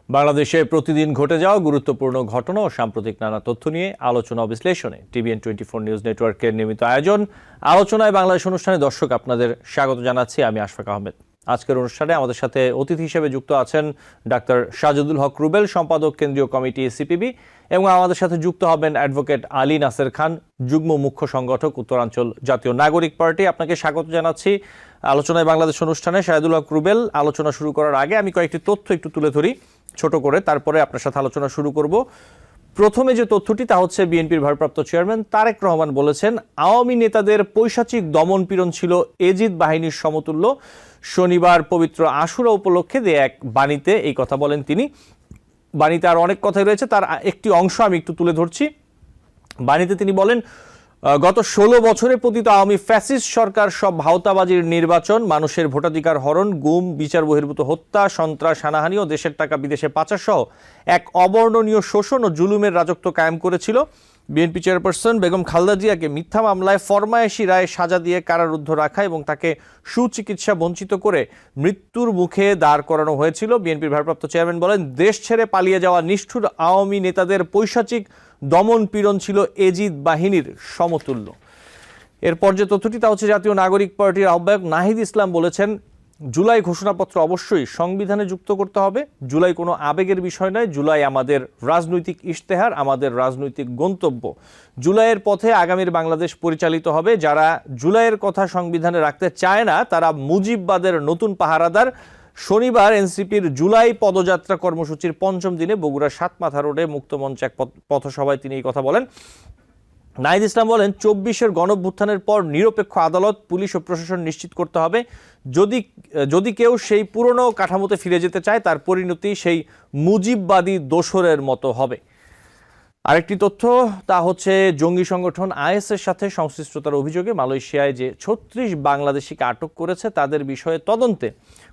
বাংলাদেশে প্রতিদিন ঘটে যাওয়া গুরুত্বপূর্ণ ঘটনা ও সাম্প্রতিক নানা তথ্য নিয়ে আলোচনা ও বিশ্লেষণে টিভিএন 24 নিউজ নেটওয়ার্কের নিয়মিত আয়োজন আলোচনায় বাংলাদেশ অনুষ্ঠানে দর্শক আপনাদের স্বাগত জানাচ্ছি। আমি আশফাক আহমেদ। আজকের অনুষ্ঠানে আমাদের সাথে অতিথি হিসেবে যুক্ত আছেন ডাক্তার সাজেদুল হক রুবেল, সম্পাদক কেন্দ্রীয় কমিটি সিপিবি, এবং আমাদের সাথে যুক্ত হবেন অ্যাডভোকেট আলী নাসের খান, যুগ্ম মুখ্য সংগঠক, উত্তরাঞ্চল জাতীয় নাগরিক পার্টি। আপনাকে স্বাগত জানাচ্ছি আলোচনায় বাংলাদেশ অনুষ্ঠানে। সাজেদুল হক রুবেল, আলোচনা শুরু করার আগে আমি কয়েকটি তথ্য একটু তুলে ধরি ছোট করে, তারপরে আপনার সাথে আলোচনা শুরু করব। প্রথমে যে তথ্যটি তা হচ্ছে বিএনপির ভারপ্রাপ্ত চেয়ারম্যান তারেক রহমান বলেছেন, আওয়ামী নেতাদের পৈশাচিক দমন পীড়ন ছিল এজিদ বাহিনীর সমতুল্য। শনিবার পবিত্র আশুরা উপলক্ষে দেয়া এক বাণীতে এই কথা বলেন তিনি। বাণীতে আর অনেক কথাই রয়েছে, তার একটি অংশ আমি একটু তুলে ধরছি। বাণীতে তিনি বলেন, গত 16 বছরে পতিত আওয়ামী ফ্যাসিস্ট সরকার সব ভাওতাবাজির নির্বাচন, মানুষের ভোটাধিকার হরণ, গুম, বিচার বহির্ভূত হত্যা, সন্ত্রাস, হানাহানি ও দেশের টাকা বিদেশে পাচার সহ এক অবর্ণনীয় শোষণ ও জুলুমের রাজত্ব কায়েম করেছিল। বিএনপি চেয়ারপারসন বেগম খালেদা জিয়াকে মিথ্যা মামলায় ফরমায়েশি রায়ে সাজা দিয়ে কারারুদ্ধ রাখা এবং তাকে সুচিকিৎসা বঞ্চিত করে মৃত্যুর মুখে দাঁড় করানো হয়েছিল। বিএনপির ভারপ্রাপ্ত চেয়ারম্যান বলেন, দেশ ছেড়ে পালিয়ে যাওয়া নিষ্ঠুর আওয়ামী নেতাদের পৈশাচিক দমন পীড়ন ছিল এজিদ বাহিনীর সমতুল্য। এরপর যে তথ্যটি তা হচ্ছে জাতীয় নাগরিক পার্টির আহ্বায়ক নাহিদ ইসলাম বলেছেন, জুলাই ঘোষণাপত্র অবশ্যই সংবিধানে যুক্ত করতে হবে। জুলাই কোনো আবেগের বিষয় নয়, জুলাই আমাদের রাজনৈতিক ইশতেহার, আমাদের রাজনৈতিক গন্তব্য। জুলাইয়ের পথে আগামীর বাংলাদেশ পরিচালিত হবে। যারা জুলাইয়ের কথা সংবিধানে রাখতে চায় না তারা মুজিববাদের নতুন পাহারাদার। শনিবার এনসিপির জুলাই পদযাত্রা কর্মসূচির 5ম দিনে বগুড়া সাতমাথা রোডে মুক্তমঞ্চ এক পথসভায় তিনি এই কথা বলেন। নাহিদ ইসলাম বলেন, 24-এর গণঅভ্যুত্থানের পর নিরপেক্ষ আদালত, পুলিশ ও প্রশাসন নিশ্চিত করতে হবে। যদি কেউ সেই পুরনো কাঠামোতে ফিরে যেতে চায় তার পরিণতি সেই মুজিববাদী দোসরের মতো হবে। আরেকটি তথ্য তা হচ্ছে জঙ্গি সংগঠন আইএসের সাথে সংশ্লিষ্টতার অভিযোগে মালয়েশিয়ায় যে 36 বাংলাদেশিকে আটক করেছে তাদের বিষয়ে তদন্তে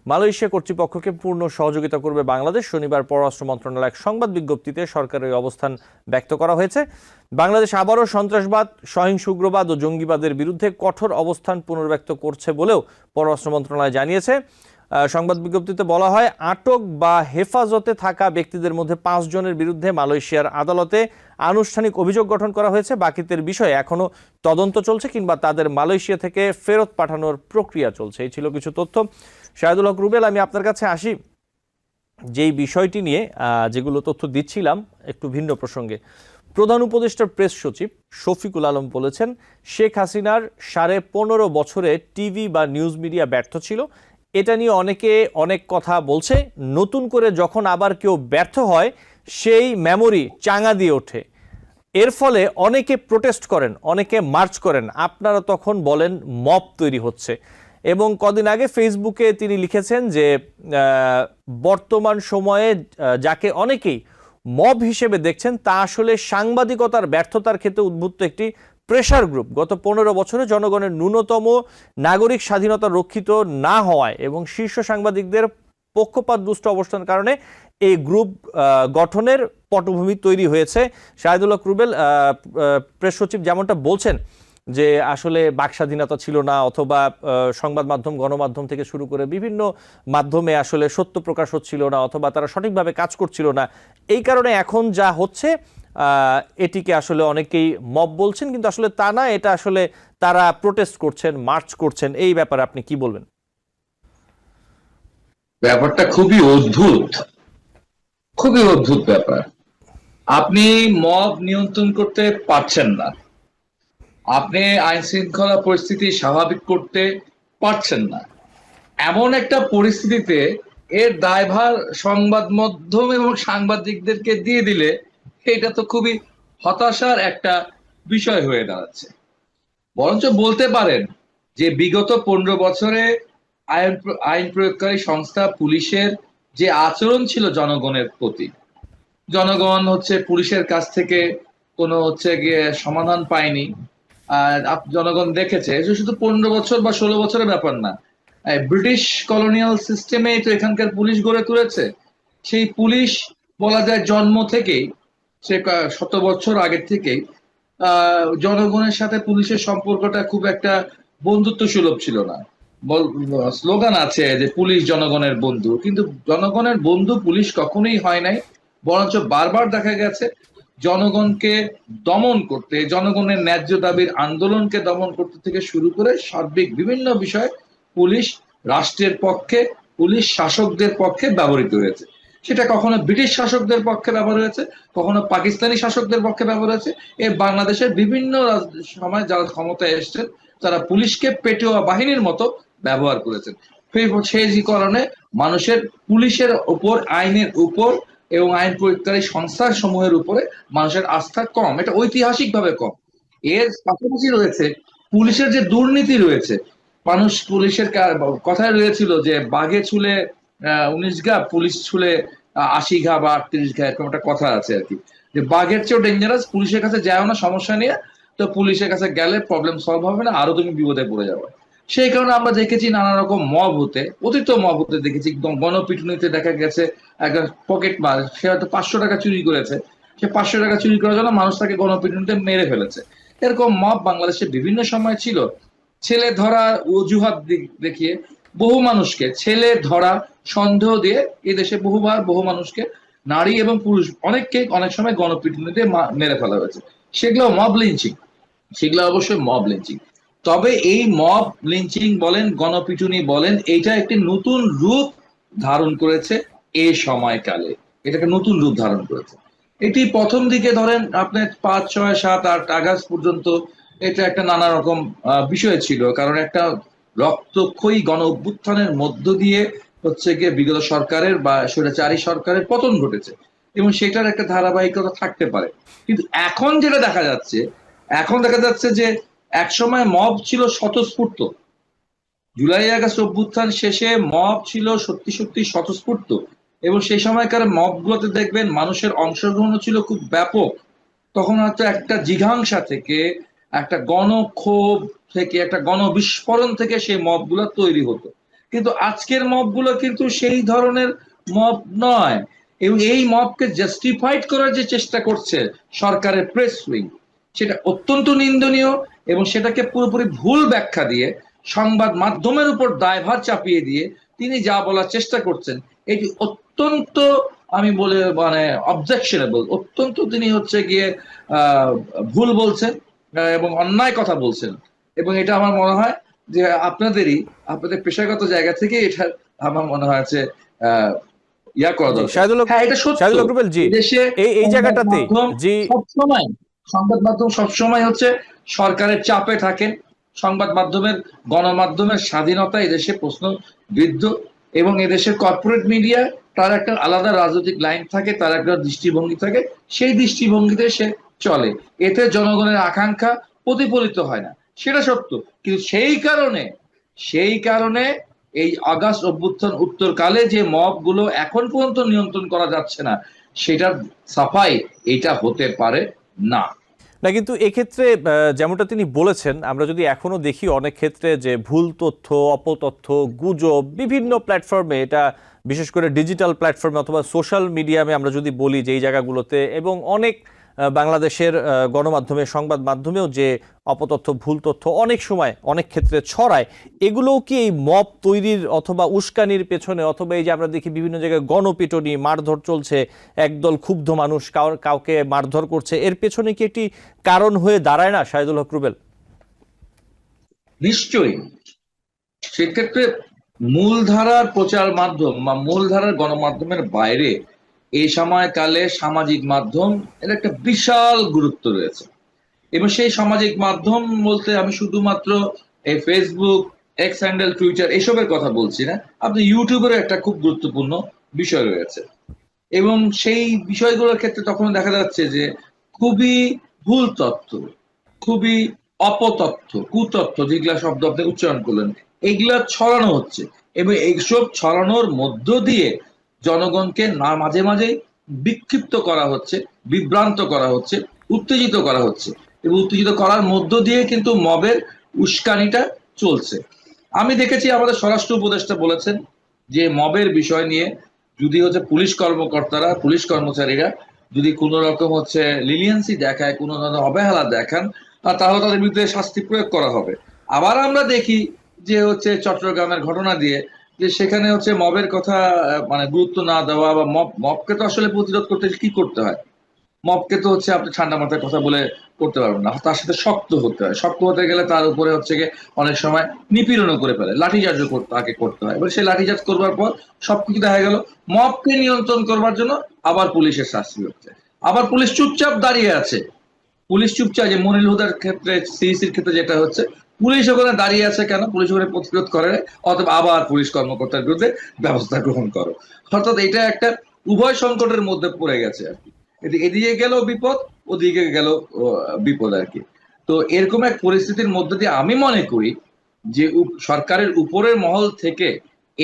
মালয়েশিয়া কর্তৃপক্ষকে পূর্ণ সহযোগিতা করবে বাংলাদেশ। শনিবার পররাষ্ট্র মন্ত্রণালয় এক সংবাদ বিজ্ঞপ্তিতে সরকারের অবস্থান ব্যক্ত করা হয়েছে। বাংলাদেশ আবারও সন্ত্রাসবাদ, সহিংস উগ্রবাদ ও জঙ্গিবাদের বিরুদ্ধে কঠোর অবস্থান পুনর্ব্যক্ত করছে বলেও পররাষ্ট্র মন্ত্রণালয় জানিয়েছে। সংবাদ বিজ্ঞপ্তিতে বলা হয়, আটক বা হেফাজতে থাকা ব্যক্তিদের মধ্যে 5 জনের বিরুদ্ধে মালয়েশিয়ার আদালতে আনুষ্ঠানিক অভিযোগ গঠন করা হয়েছে। বাকিদের বিষয়ে এখনো তদন্ত চলছে কিংবা তাদের মালয়েশিয়া থেকে ফেরত পাঠানোর প্রক্রিয়া চলছে। এই ছিল কিছু তথ্য। সাজেদুল হক রুবেল, আমি আপনার কাছে আসি। যেই বিষয়টি নিয়ে যেগুলো তথ্য দিচ্ছিলাম একটু ভিন্ন প্রসঙ্গে, প্রধান উপদেষ্টার প্রেস সচিব শফিকুল আলম বলেছেন, শেখ হাসিনার 15.5 বছরে টিভি বা নিউজ মিডিয়া ব্যর্থ ছিল। এটা নিয়ে অনেকে অনেক কথা বলছে। নতুন করে যখন আবার কেউ ব্যর্থ হয় সেই মেমোরি চাঙা দিয়ে ওঠে। এর ফলে অনেকে প্রোটেস্ট করেন, অনেকে মার্চ করেন, আপনারা তখন বলেন মব তৈরি হচ্ছে। এবং কদিন আগে ফেসবুকে তিনি লিখেছেন যে বর্তমান সময়ে যাকে অনেকেই মব হিসেবে দেখছেন তা আসলে সাংবাদিকতার ব্যর্থতার ক্ষেত্রে উদ্ভূত একটি প্রেশার গ্রুপ। গত 15 বছরে জনগণের ন্যূনতম নাগরিক স্বাধীনতা রক্ষিত না হওয়ায় এবং শীর্ষ সাংবাদিকদের পক্ষপাত দুষ্ট অবস্থানের কারণে এই গ্রুপ গঠনের পটভূমি তৈরি হয়েছে। সাজেদুল হক রুবেল, প্রেস সচিব যেমনটা বলছেন যে আসলে বাক স্বাধীনতা ছিল না, অথবা সংবাদ মাধ্যম, গণমাধ্যম থেকে শুরু করে বিভিন্ন মাধ্যমে আসলে সত্য প্রকাশ হচ্ছিল না, অথবা তারা সঠিকভাবে কাজ করছিল না। এই কারণে এখন যা হচ্ছে এটিকে আসলে অনেকেই মব বলছেন, কিন্তু আসলে তা না, এটা আসলে তারা প্রোটেস্ট করছেন, মার্চ করছেন। এই ব্যাপারে আপনি কি বলবেন? ব্যাপারটা খুবই অদ্ভুত, খুবই অদ্ভুত ব্যাপার। আপনি মব নিয়ন্ত্রণ করতে পারছেন না, আপনি আইন শৃঙ্খলা পরিস্থিতি স্বাভাবিক করতে পারছেন না। এমন একটা পরিস্থিতিতে এর দায়ভার সংবাদ মাধ্যম এবং সাংবাদিকদেরকে দিয়ে দিলে এটা তো খুবই হতাশার একটা বিষয় হয়ে দাঁড়াচ্ছে। বরঞ্চ বলতে পারেন যে বিগত 15 বছরে আইন প্রয়োগকারী সংস্থা পুলিশের যে আচরণ ছিল জনগণের প্রতি, জনগণ পুলিশের কাছ থেকে কোনো গিয়ে সমাধান পায়নি। জনগণ দেখেছে যে শুধু 15 বছর বা 16 বছরের ব্যাপার না, ব্রিটিশ কলোনিয়াল সিস্টেমে তো এখানকার পুলিশ গড়ে তুলেছে। সেই পুলিশ বলা যায় জন্ম থেকেই, সে 100 বছর আগের থেকেই জনগণের সাথে পুলিশের সম্পর্কটা খুব একটা বন্ধুত্ব সুলভ ছিল না। স্লোগান আছে যে পুলিশ জনগণের বন্ধু, কিন্তু জনগণের বন্ধু পুলিশ কখনোই হয় নাই। বরঞ্চ বারবার দেখা গেছে জনগণকে দমন করতে, জনগণের ন্যায্য দাবির আন্দোলনকে দমন করতে থেকে শুরু করে সার্বিক বিভিন্ন বিষয়ে পুলিশ রাষ্ট্রের পক্ষে, পুলিশ শাসকদের পক্ষে ব্যবহৃত হয়েছে। সেটা কখনো ব্রিটিশ শাসকদের পক্ষে ব্যবহার হয়েছে, কখনো পাকিস্তানি শাসকদের পক্ষে ব্যবহার হয়েছে। বাংলাদেশের বিভিন্ন সময় যারা ক্ষমতায় এসেছেন তারা পুলিশকে পেটোয়া বাহিনীর মতো ব্যবহার করেছেন। সেই কারণে মানুষের পুলিশের উপর, আইনের উপর এবং আইন প্রয়োগকারী সংস্থা সমূহের উপরে মানুষের আস্থা কম, এটা ঐতিহাসিকভাবে কম। এর পাশাপাশি রয়েছে পুলিশের যে দুর্নীতি রয়েছে। মানুষ পুলিশের কথায় রয়েছিল যে বাঘে ছুলে 19 ঘা, পুলিশ ছুলে 80 ঘা বা 38 ঘা, এরকম একটা কথা আছে আর কি, যে বাঘের চেয়েও ডেঞ্জারাস, পুলিশের কাছে যায় না সমস্যা নিয়ে, তো পুলিশের কাছে গেলে প্রবলেম সলভ হবে না, আরো তুমি বিপদে পড়ে যাবে। সেই কারণে আমরা দেখেছি নানা রকম মব হতে, অতীত মব হতে দেখেছি। গণপিটুনিতে দেখা গেছে একটা পকেট মার, সে হয়তো 500 টাকা চুরি করেছে, সে 500 টাকা চুরি করার জন্য মানুষ তাকে গণপিটুনিতে মেরে ফেলেছে। এরকম মব বাংলাদেশে বিভিন্ন সময় ছিল। ছেলে ধরা অজুহাত দেখিয়ে বহু মানুষকে, ছেলে ধরা সন্দেহ দিয়ে এই দেশে বহুবার বহু মানুষকে, নারী এবং পুরুষ অনেককে অনেক সময় গণপিটুনিতে মেরে ফেলা হয়েছে। সেগুলো মব লিঞ্চিং, সেগুলো অবশ্যই মব লিঞ্চিং। তবে এই মব লিঞ্চিং বলেন, গণপিটুনি বলেন, এইটা একটি নতুন রূপ ধারণ করেছে এই সময়কালে, এটাকে নতুন রূপ ধারণ করেছে। এটি প্রথম দিকে ধরেন আপনার 5, 6, 7, 8 আগস্ট পর্যন্ত এটা একটা নানা রকম বিষয় ছিল, কারণ একটা রক্তক্ষয়ী গণ অভ্যুত্থানের মধ্য দিয়ে হচ্ছে গিয়ে বিগত সরকারের বা স্বৈরাচারী সরকারের পতন ঘটেছে, এবং সেটার একটা ধারাবাহিকতা থাকতে পারে। কিন্তু এখন যেটা দেখা যাচ্ছে, এখন দেখা যাচ্ছে যে একসময় মব ছিল স্বতঃস্ফূর্ত, জুলাই আগস্ট অভ্যুত্থান শেষে মব ছিল সত্যি সত্যি স্বতঃস্ফূর্ত, এবং সেই সময়কার মব গুলোতে দেখবেন মানুষের অংশগ্রহণ ছিল খুব ব্যাপক। তখন হয়তো একটা জিঘাংসা থেকে, একটা গণক্ষোভ থেকে, একটা গণবিস্ফোরণ থেকে সেই মব গুলো তৈরি হতো। কিন্তু আজকের মব গুলো কিন্তু সেই ধরনের মব নয়, এবং এই মবকে জাস্টিফাইড করার যে চেষ্টা করছে সরকারের প্রেস উইং, সেটা অত্যন্ত নিন্দনীয়। এবং সেটাকে পুরোপুরি ভুল ব্যাখ্যা দিয়ে, সংবাদ মাধ্যমের উপর দায়ভার চাপিয়ে দিয়ে তিনি যা বলার চেষ্টা করছেন, এটি অত্যন্ত, আমি বলে মানে অবজেকশনেবল, অত্যন্ত তিনি হচ্ছে গিয়ে ভুল বলছেন এবং অন্যায় কথা বলছেন। এবং এটা আমার মনে হয় যে আপনাদের পেশাগত জায়গা থেকে এটা আমার মনে হয় যে ইয়া করা দরকার। হ্যাঁ, এটা সত্য, দেশে এই জায়গাটাতে সবসময় সংবাদ মাধ্যম সবসময় হচ্ছে সরকারের চাপে থাকেন। সংবাদ মাধ্যমের, গণমাধ্যমের স্বাধীনতা এদেশে প্রশ্নবিদ্ধ, এবং এদেশের কর্পোরেট মিডিয়া তার একটা আলাদা রাজনৈতিক লাইন থাকে, তার একটা দৃষ্টিভঙ্গি থাকে, সেই দৃষ্টিভঙ্গিতে সে চলে। এতে জনগণের আকাঙ্ক্ষা প্রতিফলিত হয় না, সেটা সত্য। কিন্তু সেই কারণে এই আগস্ট অভ্যুত্থান উত্তরকালে যে মব গুলো এখন পর্যন্ত নিয়ন্ত্রণ করা যাচ্ছে না, সেটার সাফাই এটা হতে পারে না। না, কিন্তু এক্ষেত্রে যেমনটা তিনি বলেছেন, আমরা যদি এখনো দেখি অনেক ক্ষেত্রে যে ভুল তথ্য, অপতথ্য, গুজব বিভিন্ন প্ল্যাটফর্মে, এটা বিশেষ করে ডিজিটাল প্ল্যাটফর্মে অথবা সোশ্যাল মিডিয়ামে আমরা যদি বলি যে এই জায়গাগুলোতে, এবং অনেক বাংলাদেশের গণমাধ্যমে, সংবাদ মাধ্যমেও যে অপতথ্য, ভুল তথ্য অনেক সময় অনেক ক্ষেত্রে ছড়ায়, এগুলোও কি এই মব তৈরির অথবা উস্কানির পেছনে, অথবা এই যে আমরা দেখি বিভিন্ন জায়গায় গণপিটুনি, মারধর চলছে, একদল ক্ষুব্ধ মানুষ কাউকে মারধর করছে, এর পেছনে কি একটি কারণ হয়ে দাঁড়ায় না শাহিদুল হক রুবেল? নিশ্চয়ই। সেক্ষেত্রে মূলধারার প্রচার মাধ্যম বা মূলধারার গণমাধ্যমের বাইরে এই সময়কালে সামাজিক মাধ্যম এর একটা বিশাল গুরুত্ব রয়েছে। এবং সেই সামাজিক মাধ্যম বলতে আমি শুধুমাত্র এই ফেসবুক, এক্স হ্যান্ডেল, টুইটার এসবের কথা বলছি না, আপনি ইউটিউবের একটা খুব গুরুত্বপূর্ণ বিষয় রয়েছে। এবং সেই বিষয়গুলোর ক্ষেত্রে তখন দেখা যাচ্ছে যে খুবই ভুল তথ্য, খুবই অপতথ্য, কুতথ্য, যেগুলা শব্দ আপনি উচ্চারণ করলেন, এগুলা ছড়ানো হচ্ছে। এবং এইসব ছড়ানোর মধ্য দিয়ে জনগণকে মাঝে মাঝে বিক্ষিপ্ত করা হচ্ছে, বিভ্রান্ত করা হচ্ছে, উত্তেজিত করা হচ্ছে, এবং উত্তেজিত করার মধ্য দিয়ে কিন্তু মবের উস্কানিটা চলছে। আমি দেখেছি আমাদের স্বরাষ্ট্র উপদেষ্টা বলেছেন যে মবের বিষয় নিয়ে যদি হচ্ছে পুলিশ কর্মকর্তারা, পুলিশ কর্মচারীরা যদি কোনো রকম হচ্ছে লিনিয়েন্সি দেখায়, কোনো ধরনের অবহেলা দেখান, তাহলে তাদের বিরুদ্ধে শাস্তি প্রয়োগ করা হবে। আবার আমরা দেখি যে হচ্ছে চট্টগ্রামের ঘটনা দিয়ে, যে সেখানে হচ্ছে মবের কথা মানে গুরুত্ব না দেওয়া, বা মবকে তো আসলে প্রতিরোধ করতে কি করতে হয়? মবকে তো হচ্ছে আপনি ঠান্ডা মাথায় কথা বলে করতে পারবেন না, তার সাথে শক্ত হতে হয়। শক্ত হতে গেলে তার উপরে হচ্ছে গিয়ে অনেক সময় নিপীড়নও করে ফেলে, লাঠিচার্জও তাকে করতে হয়। এবার সেই লাঠিচার্জ করবার পর সবকিছু দেখা গেল মবকে নিয়ন্ত্রণ করবার জন্য আবার পুলিশের শাস্তি হচ্ছে, আবার পুলিশ চুপচাপ দাঁড়িয়ে আছে। পুলিশ চুপচাপ, যে মনির হুদার ক্ষেত্রে, সিইসির ক্ষেত্রে যেটা হচ্ছে, পুলিশ ওখানে দাঁড়িয়ে আছে কেন? পুলিশ ওখানে প্রতিরোধ করে নাই, অথবা আবার পুলিশ কর্মকর্তার বিরুদ্ধে ব্যবস্থা গ্রহণ করো। অর্থাৎ এটা একটা উভয় সংকটের মধ্যে পড়ে গেছে আর কি। এদিকে গেল বিপদ, ওদিকে গেল বিপদ আর কি। তো এরকম এক পরিস্থিতির মধ্যে দিয়ে আমি মনে করি যে সরকারের উপরের মহল থেকে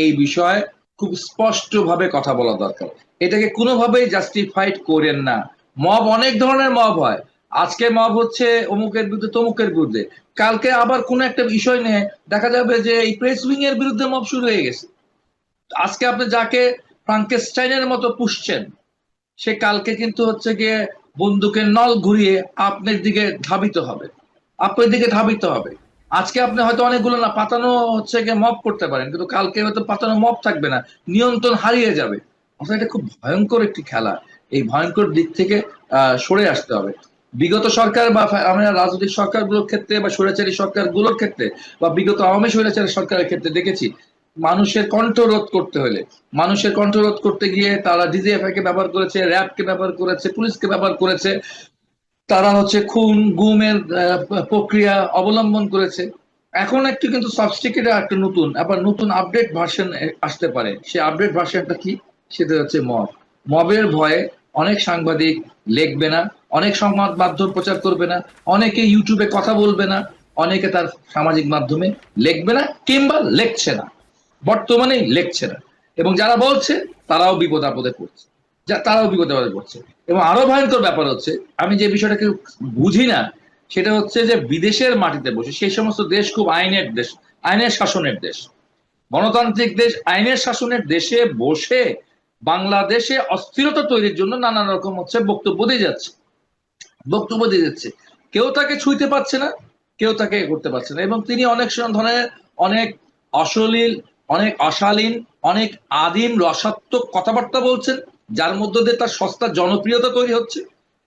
এই বিষয়ে খুব স্পষ্টভাবে কথা বলা দরকার। এটাকে কোনোভাবেই জাস্টিফাইড করেন না। মব অনেক ধরনের মব হয়। আজকে মব হচ্ছে অমুকের বিরুদ্ধে তমুকের বিরুদ্ধে, কালকে আবার কোন একটা বিষয় নিয়ে দেখা যাবে যে এই প্রেস উইং এর বিরুদ্ধে মব শুরু হয়ে গেছে। আজকে আপনি যাকে ফ্রাঙ্কেস্টাইনের মতো পুষছেন, সে কালকে কিন্তু হচ্ছে গিয়ে বন্দুকের নল ঘুরিয়ে আপনার দিকে ধাবিত হবে, আপনার দিকে ধাবিত হবে। আজকে আপনি হয়তো অনেকগুলো না পাতানো হচ্ছে গিয়ে মব করতে পারেন, কিন্তু কালকে হয়তো পাতানো মব থাকবে না, নিয়ন্ত্রণ হারিয়ে যাবে। অর্থাৎ এটা খুব ভয়ঙ্কর একটি খেলা। এই ভয়ঙ্কর দিক থেকে সরে আসতে হবে। বিগত সরকার বা আমরা রাজনৈতিক সরকারগুলোর ক্ষেত্রে, বা স্বৈরাচারী সরকারগুলোর ক্ষেত্রে, বা বিগত আওয়ামী স্বৈরাচারী সরকারের ক্ষেত্রে দেখেছি, মানুষের কণ্ঠ রোধ করতে হলে, মানুষের কণ্ঠ রোধ করতে গিয়ে তারা ডিজিএফআই কে ব্যবহার করেছে, র্যাবকে ব্যবহার করেছে, পুলিশকে ব্যবহার করেছে। তারা হচ্ছে খুন গুমের প্রক্রিয়া অবলম্বন করেছে। এখন একটু কিন্তু সাবস্টিকেটেড একটা নতুন, আবার নতুন আপডেট ভার্সন আসতে পারে। সেই আপডেট ভার্সনটা কি? সেটা হচ্ছে মব। মবের ভয়ে অনেক সাংবাদিক লিখবে না, অনেক সংবাদ মাধ্যম প্রচার করবে না, অনেকে ইউটিউবে কথা বলবে না, অনেকে তার সামাজিক মাধ্যমে লিখবে না, কিংবা লেখছে না, বর্তমানে লেখছে না। এবং যারা বলছে তারাও বিপদ আপদে পড়ছে, তারাও বিপদে আপদে পড়ছে। এবং আরো ভয়ঙ্কর ব্যাপার হচ্ছে, আমি যে বিষয়টাকে বুঝি না, সেটা হচ্ছে যে বিদেশের মাটিতে বসে, সেই সমস্ত দেশ খুব আইনের দেশ, আইনের শাসনের দেশ, গণতান্ত্রিক দেশ, আইনের শাসনের দেশে বসে বাংলাদেশে অস্থিরতা তৈরির জন্য নানান রকম হচ্ছে বক্তব্য দিয়ে যাচ্ছে, বক্তব্য দিয়ে যাচ্ছে। কেউ তাকে ছুঁইতে পারছে না, কেউ তাকে করতে পারছে না। এবং তিনি অনেক ধরনের অনেক অশ্লীল, অনেক অশালীন, অনেক আদিম রসাত্মক কথাবার্তা বলছেন, যার মধ্যে দিয়ে তার সস্তা জনপ্রিয়তা তৈরি হচ্ছে।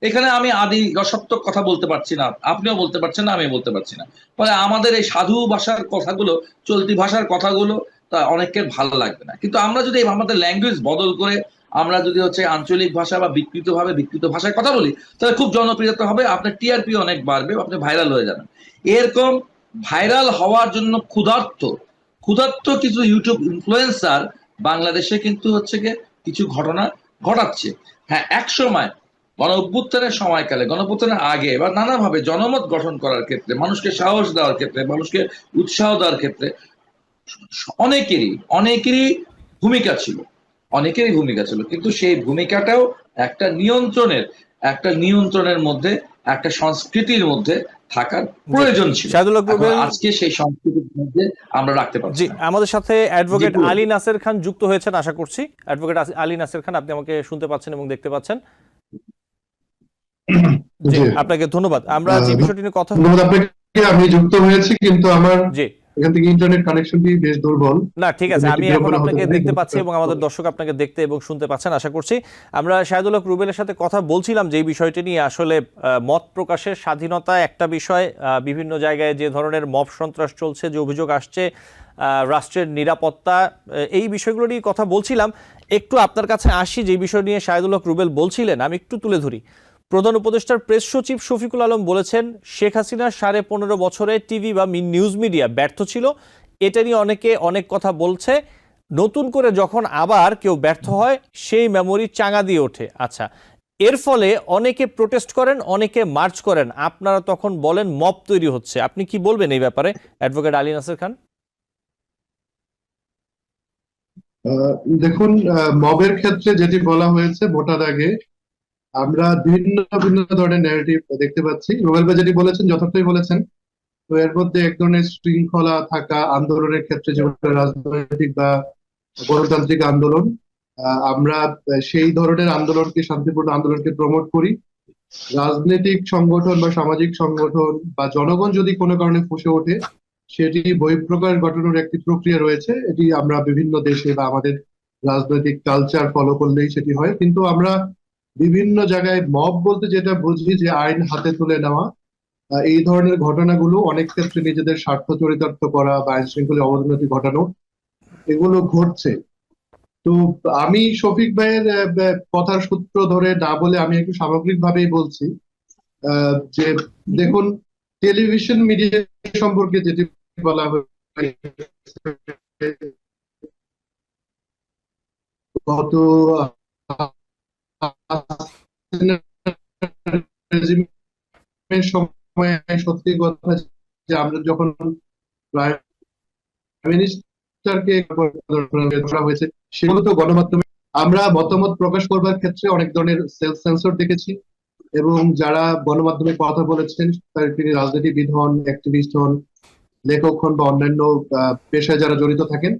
এখানে আমি আদি রসাত্মক কথা বলতে পারছি না, আপনিও বলতে পারছেন না, আমি বলতে পারছি না। ফলে আমাদের এই সাধু ভাষার কথাগুলো, চলতি ভাষার কথাগুলো তা অনেকের ভালো লাগবে না। কিন্তু আমরা যদি আমাদের ল্যাঙ্গুয়েজ বদল করে আমরা যদি হচ্ছে আঞ্চলিক ভাষা বা বিকৃত ভাষায় কথা বলি, তাহলে খুব জনপ্রিয়তা হবে, আপনার টিআরপি অনেক বাড়বে, আপনি ভাইরাল হয়ে যাবেন। এরকম ভাইরাল হওয়ার জন্য ক্ষুধার্ত ক্ষুধার্ত কিছু ইউটিউব ইনফ্লুয়েন্সার বাংলাদেশে কিন্তু হচ্ছে গিয়ে কিছু ঘটনা ঘটাচ্ছে। হ্যাঁ, এক সময় গণ অভ্যুত্থানের সময়কালে, গণ অভ্যুত্থানের আগে, বা নানাভাবে জনমত গঠন করার ক্ষেত্রে, মানুষকে সাহস দেওয়ার ক্ষেত্রে, মানুষকে উৎসাহ দেওয়ার ক্ষেত্রে অনেকেরই অনেকেরই ভূমিকা ছিল, অনেকেরই ভূমিকা ছিল। কিন্তু সেই ভূমিকাটাও একটা নিয়ন্ত্রণের মধ্যে, একটা সংস্কৃতির মধ্যে থাকার প্রয়োজন ছিল। শাহদুল্লাহ এখন রুবেল, আজকে সেই সংস্কৃতির মধ্যে আমরা রাখতে পারছি জি, না। আমাদের সাথে অ্যাডভোকেট জি, আলী নাসের খান যুক্ত হয়েছেন আশা করছি। অ্যাডভোকেট আলী নাসের খান, আপনি আমাকে শুনতে পাচ্ছেন এবং দেখতে পাচ্ছেন? জি, জি, আপনাকে ধন্যবাদ। আমরা যে বিষয়টি নিয়ে কথা, ধন্যবাদ আপনাকে। আমি যুক্ত হয়েছি, কিন্তু আমার জি, এখান থেকে ইন্টারনেট কানেকশনটি বেশ দুর্বল। না ঠিক আছে, আমি এখন বিড়ম্বনা হতে আপনাকে পারে। দেখতে পাচ্ছি এবং আমাদের দর্শক আপনাকে দেখতে এবং শুনতে পাচ্ছেন আশা করছি। আমরা শাহদুল্লাহ রুবেলের সাথে কথা বলছিলাম যে বিষয়টি নিয়ে, আসলে মত প্রকাশের স্বাধীনতা একটা বিষয়, বিভিন্ন জায়গায় যে ধরনের মব সন্ত্রাস চলছে, যে অভিযোগ আসছে, রাষ্ট্রের নিরাপত্তা, এই বিষয়গুলো নিয়ে কথা বলছিলাম। একটু আপনার কাছে আসি, যে বিষয় নিয়ে শাহদুল্লাহ রুবেল বলছিলেন আমি একটু তুলে ধরি। প্রধান উপদেষ্টার প্রেস সচিব শফিকুল আলম বলেছেন, শেখ হাসিনা 15.5 বছরে টিভি বা নিউজ মিডিয়া ব্যর্থ ছিল। এটা নিয়ে অনেকে অনেক কথা বলছে, নতুন করে যখন আবার কেউ ব্যর্থ হয় সেই মেমোরি চাঙা দিয়ে ওঠে। আচ্ছা, এর ফলে অনেকে প্রোটেস্ট করেন, অনেকে মার্চ করেন, আপনারা তখন বলেন মব তৈরি হচ্ছে। আপনি কি বলবেন এই ব্যাপারে, অ্যাডভোকেট আলী নাসের খান? দেখুন, মবের ক্ষেত্রে যেটি বলা হয়েছে, ভোটার আগে আমরা ভিন্ন ভিন্ন ধরনের ন্যারেটিভ দেখতে পাচ্ছি। রুবেল ভাই যেটি বলেছেন যথার্থই বলেছেন। তো এর মধ্যে এক ধরনের শৃঙ্খলা থাকা, আন্দোলনের ক্ষেত্রে যেমন রাজনৈতিক বা গণতান্ত্রিক আন্দোলন, আমরা সেই ধরনের আন্দোলনকে, শান্তিপূর্ণ আন্দোলনকে প্রমোট করি। রাজনৈতিক সংগঠন বা সামাজিক সংগঠন বা জনগণ যদি কোনো কারণে ফুঁসে ওঠে, সেটি বহিঃপ্রকাশ ঘটানোর একটি প্রক্রিয়া রয়েছে। এটি আমরা বিভিন্ন দেশে বা আমাদের রাজনৈতিক কালচার ফলো করলেই সেটি হয়। কিন্তু আমরা বিভিন্ন জায়গায় মব বলতে যেটা বুঝি যে আইন হাতে তুলে নেওয়া, এই ধরনের ঘটনাগুলো অনেক ক্ষেত্রে নিজেদের স্বার্থ চরিতার্থ করা বা আইন শৃঙ্খলার অবনতি ঘটানো, এগুলো ঘটছে। তো আমি শফিক ভাইয়ের কথার সূত্র ধরে না বলে আমি একটু সামগ্রিকভাবেই বলছি যে দেখুন, টেলিভিশন মিডিয়া সম্পর্কে যেটি বলা হয়েছে গত রেজিমের সময়, সত্যি কথা যে আমরা যখন প্রাইম মিনিস্টারকে করা হয়েছে, সেগুলো তো গণমাধ্যমে আমরা মতামত প্রকাশ করবার ক্ষেত্রে অনেক ধরনের সেলফ সেন্সর দেখেছি। এবং যারা গণমাধ্যমে কথা বলেছেন তিনি রাজনীতিবিদ হন, অ্যাক্টিভিস্ট হন, লেখক হন বা অন্যান্য পেশায় যারা জড়িত থাকেন,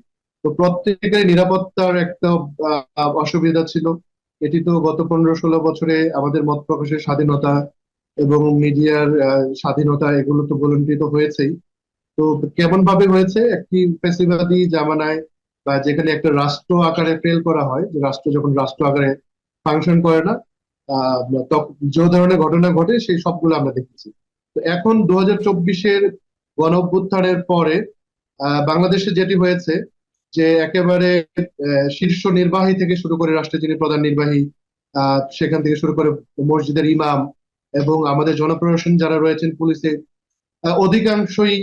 তো প্রত্যেকের নিরাপত্তার একটা অসুবিধা ছিল। এটি তো গত 15-16 বছরে আমাদের মত প্রকাশের স্বাধীনতা এবং মিডিয়ার স্বাধীনতা এগুলো তো ভুলুণ্ঠিত হয়েছেই। তো কেমন ভাবে হয়েছে, একটি ফ্যাসিবাদী জামানায় বা যেখানে একটা রাষ্ট্র আকারে ফেল করা হয়, যে রাষ্ট্র যখন রাষ্ট্র আকারে ফাংশন করে না, তখন যে ধরনের ঘটনা ঘটে সেই সবগুলো আমরা দেখেছি। তো এখন 2024-এর গণ অভ্যুত্থানের পরে বাংলাদেশে যেটি হয়েছে যে একেবারে শীর্ষ নির্বাহী থেকে শুরু করে রাষ্ট্রের যিনি প্রধান নির্বাহী, সেখান থেকে শুরু করে মসজিদের ইমাম এবং আমাদের জনপ্রশাসন যারা রয়েছেন, পুলিশে অধিকাংশই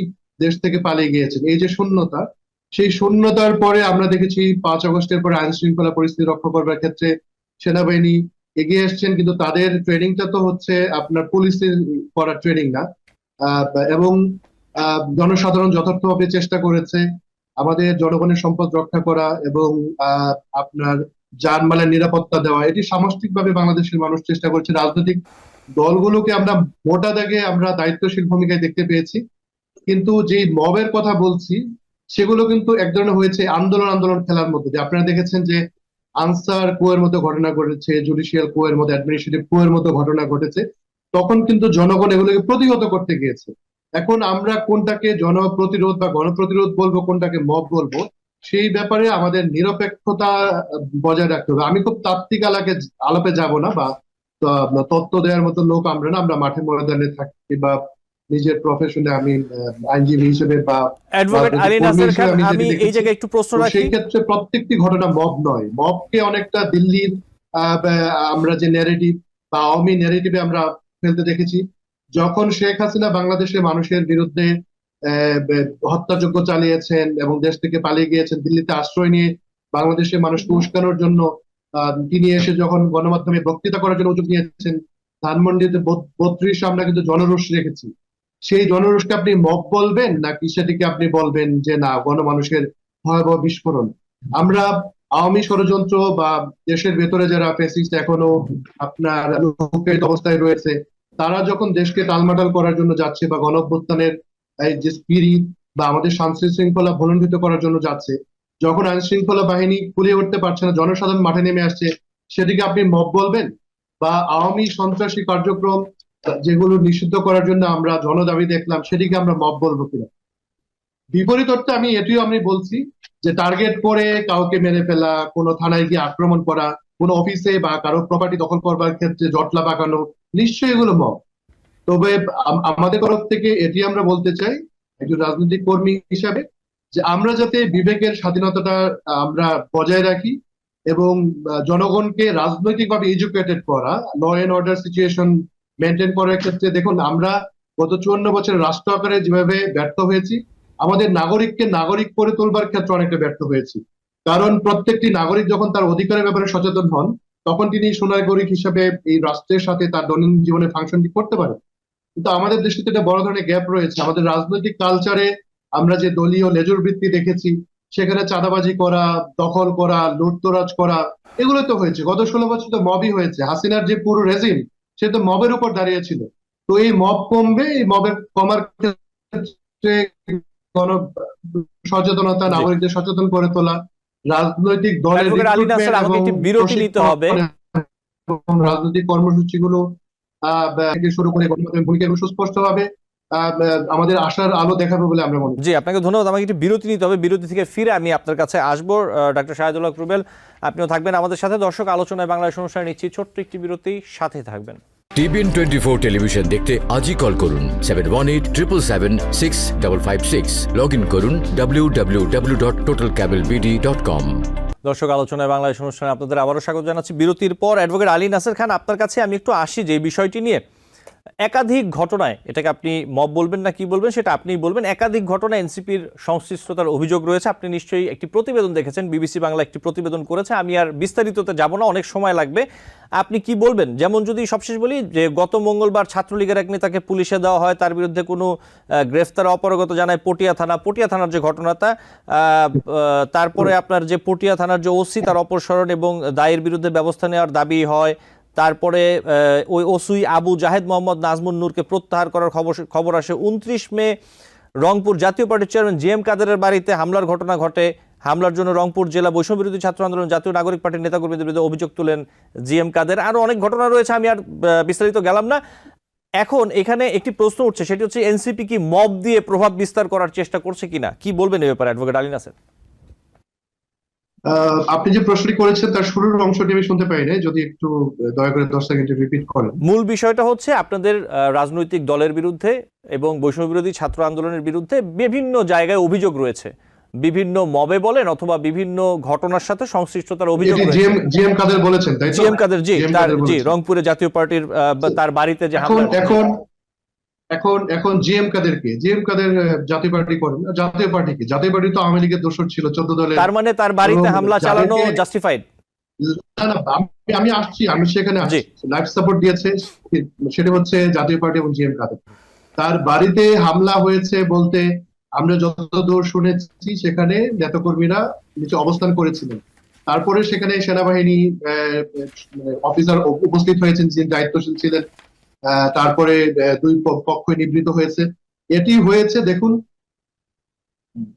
দেশ থেকে পালিয়ে গিয়েছেন। এই যে শূন্যতা, সেই শূন্যতার পরে আমরা দেখেছি 5 আগস্টের পরে আইন শৃঙ্খলা পরিস্থিতি রক্ষা করবার ক্ষেত্রে সেনাবাহিনী এগিয়ে এসছেন, কিন্তু তাদের ট্রেনিংটা তো হচ্ছে আপনার পুলিশের করা ট্রেনিং না। এবং জনসাধারণ যথার্থভাবে চেষ্টা করেছে আমাদের জনগণের সম্পদ রক্ষা করা এবং আপনার জানমালের নিরাপত্তা দেওয়া, এটি সামষ্টিকভাবে বাংলাদেশের মানুষ চেষ্টা করছে। রাজনৈতিক দলগুলোকে আমরা মোটা দাগে আমরা দায়িত্বশীল ভূমিকায় দেখতে পেয়েছি। কিন্তু যে মবের কথা বলছি, সেগুলো কিন্তু এক ধরনের হয়েছে আন্দোলন আন্দোলন খেলার মধ্যে, যে আপনারা দেখেছেন যে আনসার কুয়ের মতো ঘটনা ঘটেছে, জুডিশিয়াল কুয়ের মতো, অ্যাডমিনিস্ট্রেটিভ কুয়ের মতো ঘটনা ঘটেছে। তখন কিন্তু জনগণ এগুলোকে প্রতিহত করতে গিয়েছে। এখন আমরা কোনটাকে জনপ্রতিরোধ বা গণপ্রতিরোধ বলবো, কোনটাকে মব বলবো, সেই ব্যাপারে আমাদের নিরপেক্ষতা বজায় রাখতে হবে। আমি খুব তাত্ত্বিক আলাপে যাব না বা তত্ত্ব দেওয়ার মতো লোক আমরা না। আমরা মাঠে ময়দানে থাকি বা নিজের প্রফেশনে আমি আইনজীবী হিসেবে বা অ্যাডভোকেট রাজনৈতিক আলী কর্মী নাসের খান, হিসেবে আমি আমি যেটি এই দেখেছি, জায়গায় একটু প্রশ্ন তো রাখি। সেই ক্ষেত্রে প্রত্যেকটি ঘটনা মব নয়। মবকে অনেকটা দিল্লির আমরা যে ন্যারেটিভ বা আওয়ামী ন্যারেটিভে আমরা ফেলতে দেখেছি। যখন শেখ হাসিনা বাংলাদেশের মানুষের বিরুদ্ধে হত্যাযজ্ঞ চালিয়েছেন এবং দেশ থেকে পালিয়ে গিয়েছেন, দিল্লিতে আশ্রয় নিয়ে বাংলাদেশের মানুষকে উস্কানোর জন্য তিনি এসে যখন গণমাধ্যমে বক্তৃতা করার জন্য উদ্যোগ নিয়েছেন, ধানমন্ডিতে 32 আমরা কিন্তু জনরোষ রেখেছি। সেই জনরোষকে আপনি মব বলবেন নাকি সেটিকে আপনি বলবেন যে না, গণমানুষের ভয়াবহ বিস্ফোরণ? আমরা আওয়ামী ষড়যন্ত্র বা দেশের ভেতরে যারা ফ্যাসিস্ট এখনো আপনার লুকায়িত অবস্থায় রয়েছে, তারা যখন দেশকে টালমাটাল করার জন্য যাচ্ছে বা গণঅভ্যুত্থানের এই যে স্পিরিট বা আমাদের শান্তি শৃঙ্খলা ভুলণ্ঠিত করার জন্য যাচ্ছে, যখন আইন শৃঙ্খলা বাহিনী কুলিয়ে উঠতে পারছে না, জনসাধারণ মাঠে নেমে আসছে, সেটিকে আপনি মব বলবেন? বা আওয়ামী সন্ত্রাসী কার্যক্রম যেগুলো নিষিদ্ধ করার জন্য আমরা জনদাবি দেখলাম, সেটিকে আমরা মব বলবো কিনা? বিপরীত অর্থে এটিও আমি বলছি যে টার্গেট করে কাউকে মেরে ফেলা, কোনো থানায় গিয়ে আক্রমণ করা, কোনো অফিসে বা কারো প্রপার্টি দখল করবার ক্ষেত্রে জটলা পাকানো, নিশ্চয়ই এগুলো মব। তবে আমাদের তরফ থেকে এটি আমরা বলতে চাই একজন রাজনৈতিক কর্মী হিসাবে, যে আমরা যাতে বিবেকের স্বাধীনতাটা আমরা বজায় রাখি এবং জনগণকে রাজনৈতিকভাবে এডুকেটেড করা, law and order situation maintain করার ক্ষেত্রে দেখুন, আমরা গত 54 বছরের রাষ্ট্র আকারে যেভাবে ব্যর্থ হয়েছি, আমাদের নাগরিককে নাগরিক করে তোলবার ক্ষেত্রে অনেকটা ব্যর্থ হয়েছি। কারণ প্রত্যেকটি নাগরিক যখন তার অধিকারের ব্যাপারে সচেতন হন, তখন তিনি সোনাগরিক হিসাবে এই রাষ্ট্রের সাথে তার দৈনন্দিন জীবনে ফাংশনটি করতে পারেন। কিন্তু আমাদের দেশে তো একটা বড় ধরনের গ্যাপ রয়েছে। আমাদের রাজনৈতিক কালচারে আমরা যে দলীয় লেজুর বৃত্তি দেখেছি, সেখানে চাঁদাবাজি করা, দখল করা, লুটতরাজ করা, এগুলো তো হয়েছে। গত 16 বছর তো মবই হয়েছে। হাসিনার যে পুরো রেজিম, সে তো মবের উপর দাঁড়িয়েছিল। তো এই মব কমবে, এই মবের কমার ক্ষেত্রে গণ সচেতনতা, জি, নাগরিকদের সচেতন করে তোলা, রাজনৈতিক দলের অ্যাডভোকেট আলী নাসের, রিক্রুটমেন্ট আমাকে এবং একটি বিরতি নিতে হবে। প্রশিক্ষণ এবং রাজনৈতিক কর্মসূচিগুলো থেকে শুরু করে গণমাধ্যমের ভূমিকা সুস্পষ্ট হবে আমাদের আশার আলো দেখাবে বলে আমরা মনে করি। জি, আপনাকে ধন্যবাদ। আমাকে একটু বিরতি নিতে হবে, বিরতি থেকে ফিরে আমি আপনার কাছে আসবো। ডক্টর শাহেদুল হক রুবেল, আপনিও থাকবেন আমাদের সাথে। দর্শক, আলোচনায় বাংলাদেশ অনুষ্ঠানে নিচ্ছি ছোট্ট একটি বিরতি, সাথে থাকবেন। TBN 24 টেলিভিশন দেখতে আজই কল করুন 7187776556। লগ ইন করুন www.totalcablebd.com। দর্শক, আলোচনায় বাংলাদেশ অনুষ্ঠানে আপনাদের আবারও স্বাগত জানাচ্ছি। বিরতির পর অ্যাডভোকেট আলী নাসের খান, আপনার কাছে আমি একটু আসি যে বিষয়টি নিয়ে। একাধিক ঘটনায়, এটাকে আপনি মব বলবেন না কি বলবেন সেটা আপনিই বলবেন, একাধিক ঘটনায় এনসিপির সংশ্লিষ্টতার অভিযোগ রয়েছে। আপনি নিশ্চয়ই একটি প্রতিবেদন দেখেছেন, বিবিসি বাংলা একটি প্রতিবেদন করেছে। আমি আর বিস্তারিততে যাব না, অনেক সময় লাগবে। আপনি কি বলবেন? যেমন যদি সবশেষ বলি যে গত মঙ্গলবার ছাত্রলীগের এক নেতাকে পুলিশে দেওয়া হয়, তার বিরুদ্ধে কোনো গ্রেফতার অপরগত জানায় পটিয়া থানার যে ঘটনাটা, তারপরে আপনার যে পটিয়া থানার যে ওসি তার অপসারণ এবং দায়ের বিরুদ্ধে ব্যবস্থা নেওয়ার দাবি হয়। তারপরে ওই ওসি আবু জাহেদ মোহাম্মদ নাজমুন নূরকে প্রত্যাহার করার খবর আসে। 29 মে রংপুর জাতীয় পার্টির চেয়ারম্যান জিএম কাদেরের বাড়িতে হামলার ঘটনা ঘটে। হামলার জন্য রংপুর জেলা বৈষম্য বিরোধী ছাত্র আন্দোলন জাতীয় নাগরিক পার্টির নেতাকর্মীদের বিরুদ্ধে অভিযোগ তুলেন জিএম কাদের। আরও অনেক ঘটনা রয়েছে, আমি আর বিস্তারিত গেলাম না। এখন এখানে একটি প্রশ্ন উঠছে, সেটি হচ্ছে এনসিপি কি মব দিয়ে প্রভাব বিস্তার করার চেষ্টা করছে কিনা? কি বলবেন এ ব্যাপারে অ্যাডভোকেট আলী নাসের? আপনি যে প্রশ্নটি করেছেন তার শুরুর অংশটি আমি শুনতে পাই নাই, যদি একটু দয়া করে 10 সেকেন্ড রিপিট করেন। মূল বিষয়টা হচ্ছে আপনাদের রাজনৈতিক দলের বিরুদ্ধে এবং বৈষম্য বিরোধী ছাত্র আন্দোলনের বিরুদ্ধে বিভিন্ন জায়গায় অভিযোগ রয়েছে, বিভিন্ন মবে বলেন অথবা বিভিন্ন ঘটনার সাথে সংশ্লিষ্টতার অভিযোগ রয়েছে। জিএম কাদের বলেছেন, তাই তো? জিএম কাদের, জি, জিএম তার কাদের জি বলেছেন। রংপুরে জাতীয় পার্টির তার বাড়িতে যে এখন হামলা। এখন এখন এখন জিএম কাদের জাতীয় পার্টি করেন। জাতীয় পার্টি কি? জাতীয় পার্টি তো আওয়ামী লীগের দোসর ছিল 14 দলের। তার মানে তার বাড়িতে এবং হামলা চালানো যাদেরকে- জাস্টিফাইড? না, না, আমি আসছি, আমি সেখানে জি। লাইফ সাপোর্ট দিয়েছে, সেটা হচ্ছে জাতীয় পার্টি এবং জিএম কাদের। তার বাড়িতে হামলা হয়েছে বলতে আমরা যতদূর শুনেছি সেখানে নেতাকর্মীরা নিচে অবস্থান করেছিলেন। তারপরে সেখানে সেনাবাহিনী অফিসার উপস্থিত হয়েছেন, যিনি দায়িত্বশীল ছিলেন। তারপরে দুই পক্ষই নিবৃত হয়েছে। এটি হয়েছে, দেখুন,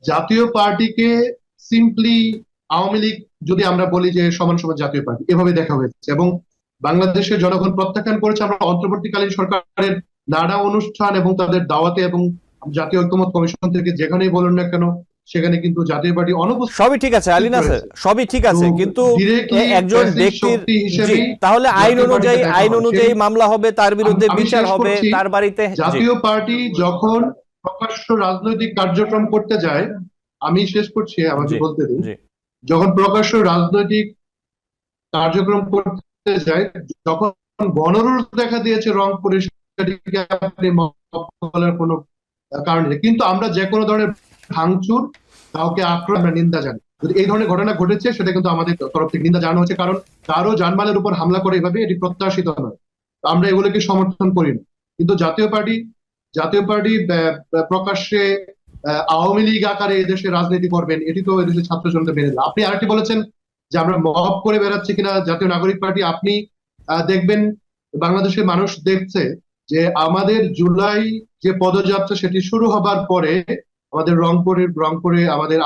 জাতীয় পার্টিকে সিম্পলি আওয়ামী লীগ যদি আমরা বলি যে সমান সমান জাতীয় পার্টি, এভাবে দেখা হয়েছে। এবং বাংলাদেশের জনগণ প্রত্যাখ্যান করেছে। আমরা অন্তর্বর্তীকালীন সরকারের নানা অনুষ্ঠান এবং তাদের দাওয়াতে এবং জাতীয় ঐক্যমত কমিশন থেকে যেখানেই বলুন না কেন, সেখানে কিন্তু জাতীয় পার্টি অনুপস্থিত। সবই ঠিক আছে আলী নাসের, সবই ঠিক আছে, তো কিন্তু directly একজন passive ব্যক্তির শক্তি জি, হিসেবেই তাহলে জাতীয় পার্টিকে দেখা আইন হয়। অনুযায়ী মামলা হবে, তার বিরুদ্ধে আমি বিচার শেষ হবে, করছি। তার বাড়িতে। জি, জাতীয় পার্টি যখন প্রকাশ্য রাজনৈতিক কার্যক্রম করতে যায়, আমি শেষ করছি, আমাকে জি, বলতে দিন। জি। যখন প্রকাশ্য রাজনৈতিক কার্যক্রম করতে যায়, যখন গণরোষ দেখা দিয়েছে রংপুরে, সেটাকে আপনি মব বলার কোনো কারণ নেই। কিন্তু আমরা যে কোনো ধরনের ভাঙচুর, কাউকে আক্রমণ, আমরা নিন্দা জানাই। যদি এই ধরনের ঘটনা ঘটেছে, সেটা কিন্তু আমাদের তরফ থেকে নিন্দা জানানো হচ্ছে, কারণ কারো জানমালের উপর হামলা করে এভাবে এটি প্রত্যাশিত নয়। তো আমরা এগুলোকে সমর্থন করি না। কিন্তু জাতীয় পার্টি প্রকাশ্যে আওয়ামী লীগ আকারে এদেশে রাজনীতি করবেন, এটি তো এদেশের ছাত্র জনতা মেনে নেয়। আপনি আরেকটি বলেছেন যে আমরা মব করে বেড়াচ্ছি কিনা জাতীয় নাগরিক পার্টি। আপনি দেখবেন, বাংলাদেশের মানুষ দেখছে যে আমাদের জুলাই যে পদযাত্রা সেটি শুরু হবার পরে আমাদের রংপুরে আমাদের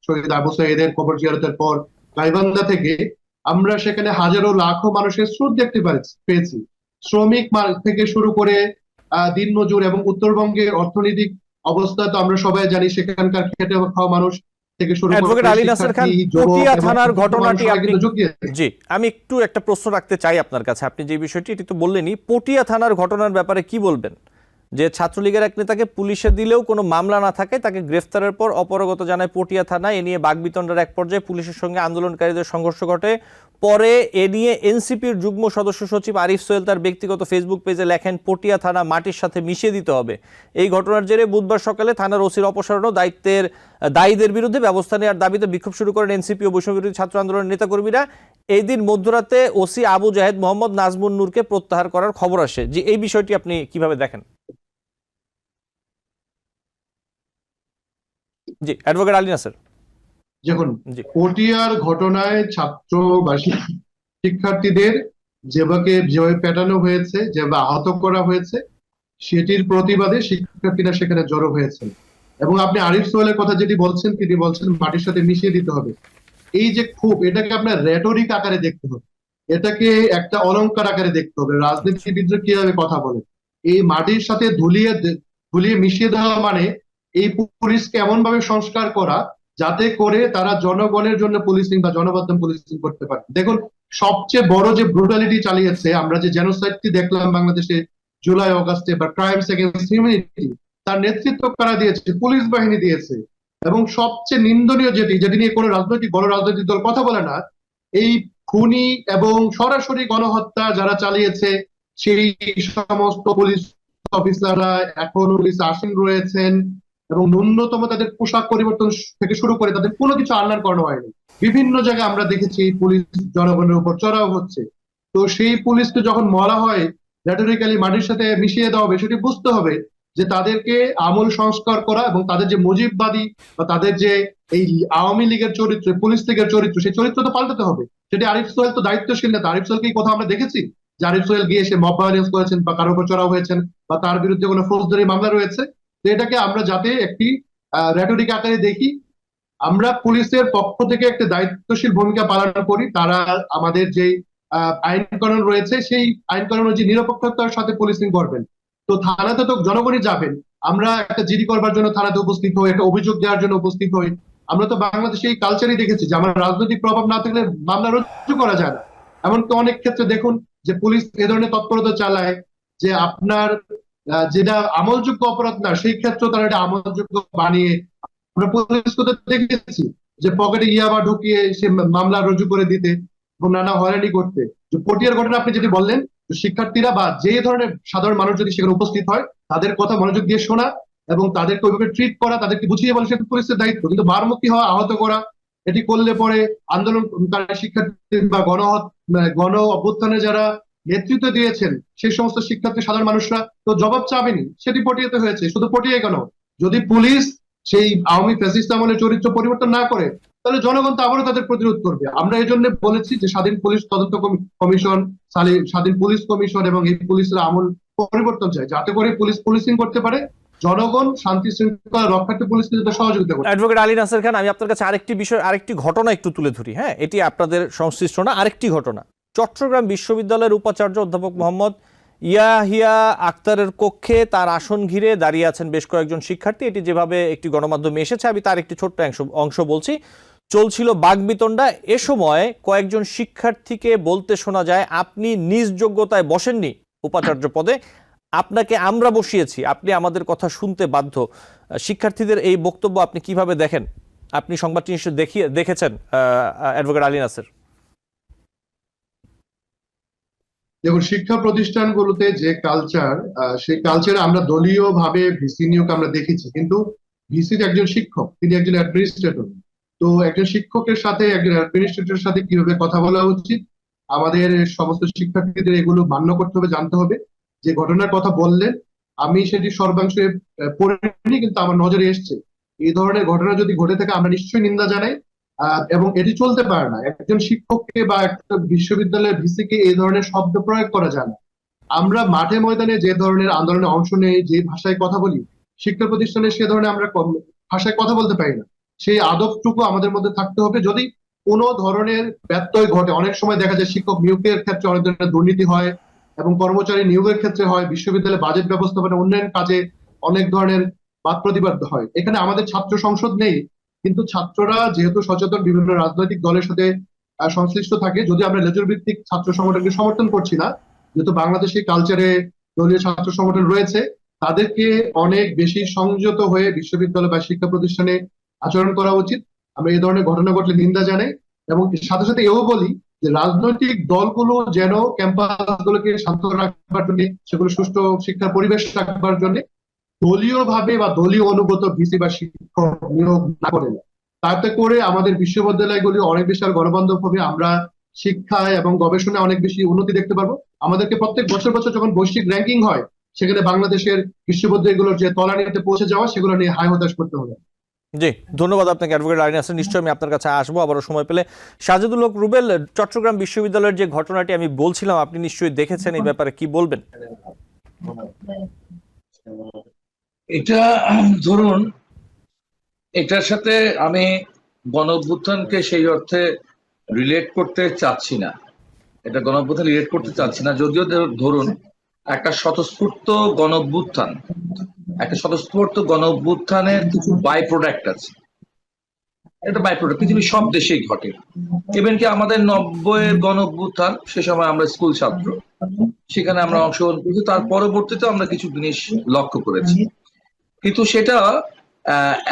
শহীদ আবু সাঈদের কবর জিয়ারতের পর গাইবান্ধা থেকে আমরা সেখানে হাজারো লাখো মানুষের স্রোত দেখতে পেয়েছি। শ্রমিক থেকে শুরু করে দিনমজুর এবং উত্তরবঙ্গের অর্থনৈতিক অবস্থা তো আমরা সবাই জানি। সেখানকার খেটে খাওয়া মানুষ থেকে শুরু অ্যাডভোকেট করে আলী নাসের খান, শিক্ষার্থী, যুবক পটিয়া এবং থানার বৃদ্ধ ঘটনাটি মানুষ আপনি কিন্তু ঝুঁকি আছে। জি, আমি একটু একটা প্রশ্ন রাখতে চাই আপনার কাছে। আপনি যে বিষয়টি এটি তো বললেনই, পটিয়া থানার ঘটনার ব্যাপারে কি বলবেন? যে ছাত্রলীগের এক নেতাকে পুলিশে দিলেও কোনো মামলা না থাকে, তাকে গ্রেফতারের পর অপরগত জানায় পটিয়া থানা। এ নিয়ে বাকবিতণ্ডার এক পর্যায়ে পুলিশের সঙ্গে আন্দোলনকারীদের সংঘর্ষ ঘটে। পরে এ নিয়ে এনসিপির যুগ্ম সদস্য সচিব আরিফ সোহেল তার ব্যক্তিগত ফেসবুক পেজে লেখেন পটিয়া থানা মাটির সাথে মিশিয়ে দিতে হবে। এই ঘটনার জেরে বুধবার সকালে থানার ওসির অপসারণ ও দায়ীদের বিরুদ্ধে ব্যবস্থা নেওয়ার দাবিতে বিক্ষোভ শুরু করেন এনসিপি ও বৈষম্য বিরোধী ছাত্র আন্দোলনের নেতাকর্মীরা। এই দিন মধ্যরাতে ওসি আবু জাহেদ মোহাম্মদ নাজমুন নূরকে প্রত্যাহার করার খবর আসে। যে এই বিষয়টি আপনি কিভাবে দেখেন? জি, অ্যাডভোকেট আলী নাসের। দেখুন, জি, পটিয়ার ঘটনায় ছাত্র বা শিক্ষার্থীদের যেভাবে পেটানো হয়েছে, যেভাবে আহত করা হয়েছে, সেটির প্রতিবাদে শিক্ষার্থীরা সেখানে জড়ো হয়েছেন। এবং আপনি আরিফ সোহেলের কথা যেটি বলছেন, তিনি বলছেন মাটির সাথে মিশিয়ে দিতে হবে। এই যে ক্ষোভ, এটাকে আপনার রেটরিক আকারে দেখতে হবে, এটাকে একটা অলংকার আকারে দেখতে হবে। রাজনীতিবিদরা কিভাবে কথা বলে, এই মাটির সাথে ভুলিয়ে মিশিয়ে দেওয়া মানে এই পুলিশকে এমন ভাবে সংস্কার করা যাতে করে তারা জনগণের জন্য পুলিশিং বা জনমাধ্যম পুলিশিং করতে পারে। দেখুন, সবচেয়ে বড় যে ব্রুটালিটি চালিয়েছে, আমরা যে জেনোসাইডটি দেখলাম বাংলাদেশে জুলাই অগাস্টে, বা ক্রাইমস এগেইনস্ট হিউম্যানিটি, তার নেতৃত্ব কারা দিয়েছে? পুলিশ বাহিনী দিয়েছে। এবং সবচেয়ে নিন্দনীয় যেটি নিয়ে কোনো বড় রাজনৈতিক দল কথা বলে না, এই খুনি এবং সরাসরি গণহত্যা যারা চালিয়েছে সেই সমস্ত পুলিশ অফিসাররা এখনো পুলিশে আসীন রয়েছেন, এবং ন্যূনতম তাদের পোশাক পরিবর্তন থেকে শুরু করে তাদের কোনো কিছু আনয়ন করানো হয়নি। বিভিন্ন জায়গায় আমরা দেখেছি পুলিশ জনগণের উপর চড়াও হচ্ছে। তো সেই পুলিশকে যখন বলা হয় রেটরিক্যালি মাটির সাথে মিশিয়ে দেওয়া হবে, সেটি বুঝতে হবে যে তাদেরকে আমূল সংস্কার করা এবং তাদের যে মুজিববাদী বা তাদের যে এই আওয়ামী লীগের চরিত্র, পুলিশ লীগের চরিত্র, সেই চরিত্র তো পাল্টাতে হবে। সেটি আরিফ সোহেল তো দায়িত্বশীল নেতা। আরিফ সোহেলকে এই কথা আমরা দেখেছি যে আরিফ সোহেল গিয়ে সে মব ভায়োলেন্স করেছেন বা কারোর উপর চড়াও হয়েছেন বা তার বিরুদ্ধে কোনো ফৌজদারি মামলা রয়েছে। তো এটাকে আমরা যাতে একটি রেটরিক আকারে দেখি, আমরা পুলিশের পক্ষ থেকে একটা দায়িত্বশীল ভূমিকা পালন করি। তারা আমাদের যে আইন কানুন রয়েছে সেই আইন কানুন যে নিরপেক্ষতার সাথে পুলিশিং করবেন। তো থানাতে তো জনগণই যাবেন। আমরা একটা জিডি করবার জন্য থানাতে উপস্থিত হই, একটা অভিযোগ দেওয়ার জন্য উপস্থিত হই। আমরা তো বাংলাদেশে এই কালচারই দেখেছি যে আমার রাজনৈতিক প্রভাব না থাকলে মামলা রুজু করা যায় না। এমনকি অনেক ক্ষেত্রে দেখুন যে পুলিশ এ ধরনের তৎপরতা চালায় যে আপনার যেটা আমলযোগ্য অপরাধ না সেই ক্ষেত্রে তারা এটা আমলযোগ্য বানিয়ে, আমরা পুলিশকে তো দেখেছি যে পকেটে ইয়াবা ঢুকিয়ে সে মামলা রুজু করে দিতে এবং নানা হয়রানি করতে। যে পটিয়ার ঘটনা আপনি যদি বললেন, শিক্ষার্থীরা বা যে ধরনের সাধারণ মানুষ যদি সেখানে উপস্থিত হয় তাদের কথা মনোযোগ দিয়ে শোনা এবং তাদেরকে ওইভাবে ট্রিট করা, তাদেরকে বুঝিয়ে বলা, সেটা পুলিশের দায়িত্ব। কিন্তু মারমুখী হওয়া, আহত করা, এটি করলে পরে আন্দোলনকারী শিক্ষার্থী বা গণ অভ্যুত্থানে যারা নেতৃত্ব দিয়েছেন সেই সমস্ত শিক্ষার্থী সাধারণ মানুষরা তো জবাব চাবেনি। সেটি পটিয়াতে হয়েছে। শুধু পটিয়ে কেন, যদি পুলিশ সেই আওয়ামী ফ্যাসিস্ট আমলের চরিত্র পরিবর্তন না করে তাহলে জনগণ তো আবারও তাদের প্রতিরোধ করবে। আমরা এই জন্য বলেছি যে স্বাধীন পুলিশ তদন্ত কমিশন, স্বাধীন পুলিশ কমিশন এবং এই পুলিশের আমল পরিবর্তন চাই, যাতে করে পুলিশ পুলিশিং করতে পারে, জনগণ শান্তি শৃঙ্খলা রক্ষার্থে পুলিশকে যাতে সহযোগিতা করে। অ্যাডভোকেট আলী নাসের খান, আমি আপনার কাছে আরেকটি ঘটনা একটু তুলে ধরি। হ্যাঁ, এটি আপনাদের সংশ্লিষ্ট না, আরেকটি ঘটনা। চট্টগ্রাম বিশ্ববিদ্যালয়ের উপাচার্য অধ্যাপক মোহাম্মদ ইয়াহিয়া আক্তারের কক্ষে তার আসন ঘিরে দাঁড়িয়ে আছেন বেশ কয়েকজন শিক্ষার্থী। এটি যেভাবে একটি গণমাধ্যমে এসেছে, আমি তার একটি ছোট্ট অংশ বলছি। চলছিল বাগবিতণ্ডা। এ সময় কয়েকজন শিক্ষার্থীকে বলতে শোনা যায়, আপনি নিজ যোগ্যতায় বসেননি উপাচার্য পদে, আপনাকে আমরা বসিয়েছি, আপনি আমাদের কথা শুনতে বাধ্য। শিক্ষার্থীদের এই বক্তব্য আপনি কিভাবে দেখেন? আপনি সংবাদটি নিশ্চয় দেখেছেন অ্যাডভোকেট আলী নাসের। দেখুন, শিক্ষা প্রতিষ্ঠানগুলোতে যে কালচার, সেই কালচারে আমরা দলীয় ভাবে ভিসি নিয়োগ আমরা দেখেছি, কিন্তু ভিসি একজন শিক্ষক, তিনি একজন অ্যাডমিনিস্ট্রেটর। তো একজন শিক্ষকের সাথে একজন অ্যাডমিনিস্ট্রেটরের সাথে কিভাবে কথা বলা উচিত, আমাদের সমস্ত শিক্ষার্থীদের এগুলো মান্য করতে হবে, জানতে হবে। যে ঘটনার কথা বললেন, আমি সেটি সর্বাংশে পড়িনি, কিন্তু আমার নজরে এসছে। এই ধরনের ঘটনা যদি ঘটে থাকে আমরা নিশ্চয়ই নিন্দা জানাই, এবং এটি চলতে পারে না। একজন শিক্ষককে বা একটা বিশ্ববিদ্যালয়ের ভিসিকে এই ধরনের শব্দ প্রয়োগ করা যায় না। আমরা মাঠে ময়দানে যে ধরনের আন্দোলনে অংশ নেই, যে ভাষায় কথা বলি, শিক্ষা প্রতিষ্ঠানে সে ধরনের আমরা ভাষায় কথা বলতে পারি না। সেই আদবটুকু আমাদের মধ্যে থাকতে হবে। যদি কোনো ধরনের ব্যত্যয় ঘটে, অনেক সময় দেখা যায় শিক্ষক নিয়োগের ক্ষেত্রে অনেক ধরনের দুর্নীতি হয় এবং কর্মচারী নিয়োগের ক্ষেত্রে হয়, বিশ্ববিদ্যালয়ে বাজেট ব্যবস্থাপনা উন্নয়ন কাজে অনেক ধরনের বাদ প্রতিবাদ হয়। এখানে আমাদের ছাত্র সংসদ নেই, কিন্তু ছাত্ররা যেহেতু সচেতন, বিভিন্ন রাজনৈতিক দলের সাথে সংশ্লিষ্ট থাকে। যদি আমরা লেজুর ভিত্তিক ছাত্র সংগঠনকে সমর্থন করছি না, যেহেতু বাংলাদেশি কালচারে দলীয় ছাত্র সংগঠন রয়েছে, তাদেরকে অনেক বেশি সংযত হয়ে বিশ্ববিদ্যালয় বা শিক্ষা প্রতিষ্ঠানে আচরণ করা উচিত। আমরা এই ধরনের ঘটনা ঘটলে নিন্দা জানাই এবং সাথে সাথে এও বলি যে রাজনৈতিক দলগুলো যেন ক্যাম্পাসগুলোকে শান্ত রাখবার জন্য, সেগুলো সুষ্ঠু শিক্ষার পরিবেশ রাখবার জন্য দলীয় ভাবে বা দলীয় অনুগত ভিসি বা শিক্ষক নিয়োগ না করে, তাতে করে আমাদের বিশ্ববিদ্যালয়গুলি অনেক বেশি আর গণবান্ধব হবে। আমরা শিক্ষায় এবং গবেষণায় অনেক বেশি উন্নতি দেখতে পারবো। আমাদেরকে প্রত্যেক বছর বছর যখন বৈশ্বিক র্যাঙ্কিং হয়, সেখানে বাংলাদেশের বিশ্ববিদ্যালয়গুলোর যে তলানিতে পৌঁছে যাওয়া, সেগুলো নিয়ে হায় হতাশ করতে হবে। জি, ধন্যবাদ আপনাকে অ্যাডভোকেট আলী নাসের। নিশ্চয়ই আমি আপনার কাছে আসবো আবারও সময় পেলে। সাজেদুল হক রুবেল, চট্টগ্রাম বিশ্ববিদ্যালয়ের যে ঘটনাটি আমি বলছিলাম, আপনি নিশ্চয়ই দেখেছেন, এই ব্যাপারে কি বলবেন? এটা ধরুন, এটার সাথে আমি গণ অভ্যুত্থানকে সেই অর্থে রিলেট করতে চাচ্ছি না, এটা গণ অভ্যুত্থান রিলেট করতে চাচ্ছি না। যদিও ধরুন একটা স্বতঃস্ফূর্ত গণ অভ্যুত্থান একটা স্বতঃস্ফূর্ত গণ অভ্যুত্থানের কিছু বাই প্রোডাক্ট আছে। এটা বাই প্রোডাক্ট পৃথিবীর সব দেশেই ঘটে। ইভেন কি আমাদের 90-এর গণ অভ্যুত্থান, সে সময় আমরা স্কুল ছাত্র, সেখানে আমরা অংশগ্রহণ করেছি। তার পরবর্তীতে আমরা কিছু জিনিস লক্ষ্য করেছি, কিন্তু সেটা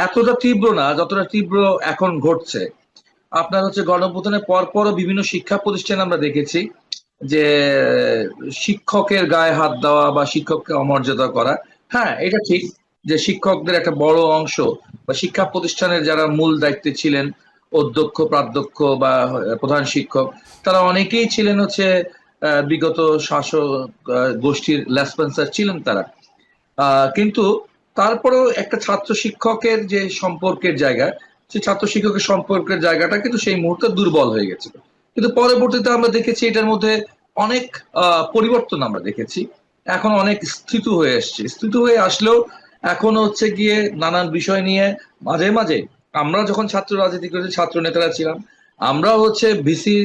এতটা তীব্র না যতটা তীব্র এখন ঘটছে। আপনার হচ্ছে গণঅভ্যুত্থানের পরপরও বিভিন্ন শিক্ষা প্রতিষ্ঠানে আমরা দেখেছি যে শিক্ষকের গায়ে হাত দেওয়া বা শিক্ষককে অমর্যাদা করা। হ্যাঁ, এটা ঠিক যে শিক্ষকদের একটা বড় অংশ বা শিক্ষা প্রতিষ্ঠানের যারা মূল দায়িত্বে ছিলেন, অধ্যক্ষ, প্রাধ্যক্ষ বা প্রধান শিক্ষক, তারা অনেকেই ছিলেন হচ্ছে বিগত শাসক গোষ্ঠীর লেসপেন্সার ছিলেন তারা। কিন্তু তারপরেও একটা ছাত্র শিক্ষকের যে সম্পর্কের জায়গা, সেই ছাত্র শিক্ষকের সম্পর্কের জায়গাটা কিন্তু সেই মুহূর্তে দুর্বল হয়ে গেছিল। কিন্তু পরবর্তীতে আমরা দেখেছি এটার মধ্যে অনেক পরিবর্তন আমরা দেখেছি। এখন অনেক স্থিত হয়ে এসছে। স্থিত হয়ে আসলেও এখন হচ্ছে গিয়ে নানান বিষয় নিয়ে মাঝে মাঝে আমরা যখন ছাত্র রাজনীতি করেছি, ছাত্র নেতারা ছিলাম, আমরা হচ্ছে ভিসি,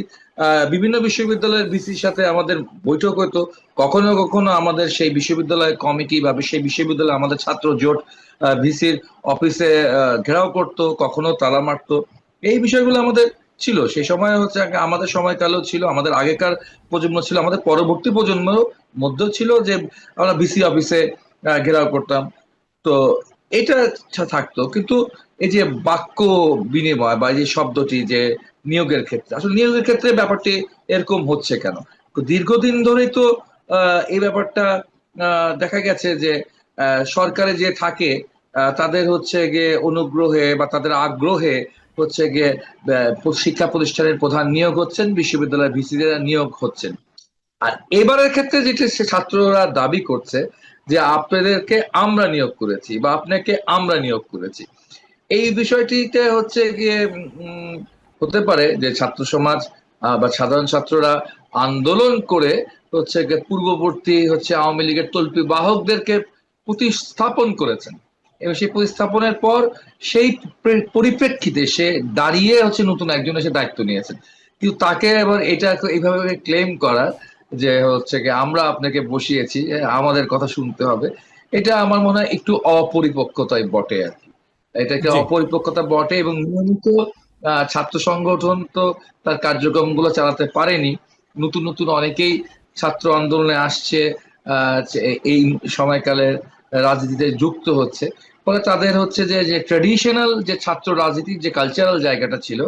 বিভিন্ন বিশ্ববিদ্যালয়ের ভিসির সাথে আমাদের বৈঠক হতো। কখনো কখনো আমাদের সেই বিশ্ববিদ্যালয় কমিটি বা সেই বিশ্ববিদ্যালয় আমাদের ছাত্র জোট ভিসির অফিসে ঘেরাও করত, কখনো তালা মারতো। এই বিষয়গুলো আমাদের ছিল সেই সময়, হচ্ছে আমাদের সময়কালেও ছিল, আমাদের আগেকার প্রজন্ম ছিল, আমাদের পরবর্তী প্রজন্মের মধ্যেও ছিল যে আমরা ভিসি অফিসে ঘেরাও করতাম। তো এটা থাকতো। কিন্তু এই যে বাক্য বিনিময় বা এই যে শব্দটি যে নিয়োগের ক্ষেত্রে, আসলে নিয়োগের ক্ষেত্রে ব্যাপারটি এরকম হচ্ছে কেন? দীর্ঘদিন ধরেই তো এই ব্যাপারটা দেখা গেছে যে সরকারে যে থাকে তাদের হচ্ছে গিয়ে অনুগ্রহে বা তাদের আগ্রহে হচ্ছে গিয়ে শিক্ষা প্রতিষ্ঠানের প্রধান নিয়োগ হচ্ছেন, বিশ্ববিদ্যালয়ের ভিসিরা নিয়োগ হচ্ছেন। আর এবারের ক্ষেত্রে যেটা ছাত্ররা দাবি করছে যে আপনাদেরকে আমরা নিয়োগ করেছি বা আপনাকে আমরা নিয়োগ করেছি, এই বিষয়টিতে হচ্ছে গিয়ে হতে পারে যে ছাত্র সমাজ বা সাধারণ ছাত্ররা আন্দোলন করে হচ্ছে পূর্ববর্তী হচ্ছে আওয়ামী লীগের তল্পি বাহকদেরকে প্রতিস্থাপন করেছেন, এবং সেই প্রতিস্থাপনের পর সেই পরিপ্রেক্ষিতে সে দাঁড়িয়ে হচ্ছে নতুন একজন এসে দায়িত্ব নিয়েছেন। কিন্তু তাকে এবার এটা এইভাবে ক্লেম করা যে হচ্ছে কি আমরা আপনাকে বসিয়েছি, আমাদের কথা শুনতে হবে, এটা আমার মনে হয় একটু অপরিপক্কতাই বটে আর কি। এটাকে জি। অপরিপক্কতা বটে, এবং নিয়মিত ছাত্র সংগঠন তো তার কার্যক্রমগুলো চালাতে পারেনি। নতুন নতুন অনেকেই ছাত্র আন্দোলনে আসছে, এই সময়কালে রাজনীতিতে যুক্ত হচ্ছে। ফলে তাদের হচ্ছে যে ট্র্যাডিশনাল যে ছাত্র রাজনীতির যে কালচারাল জায়গাটা ছিল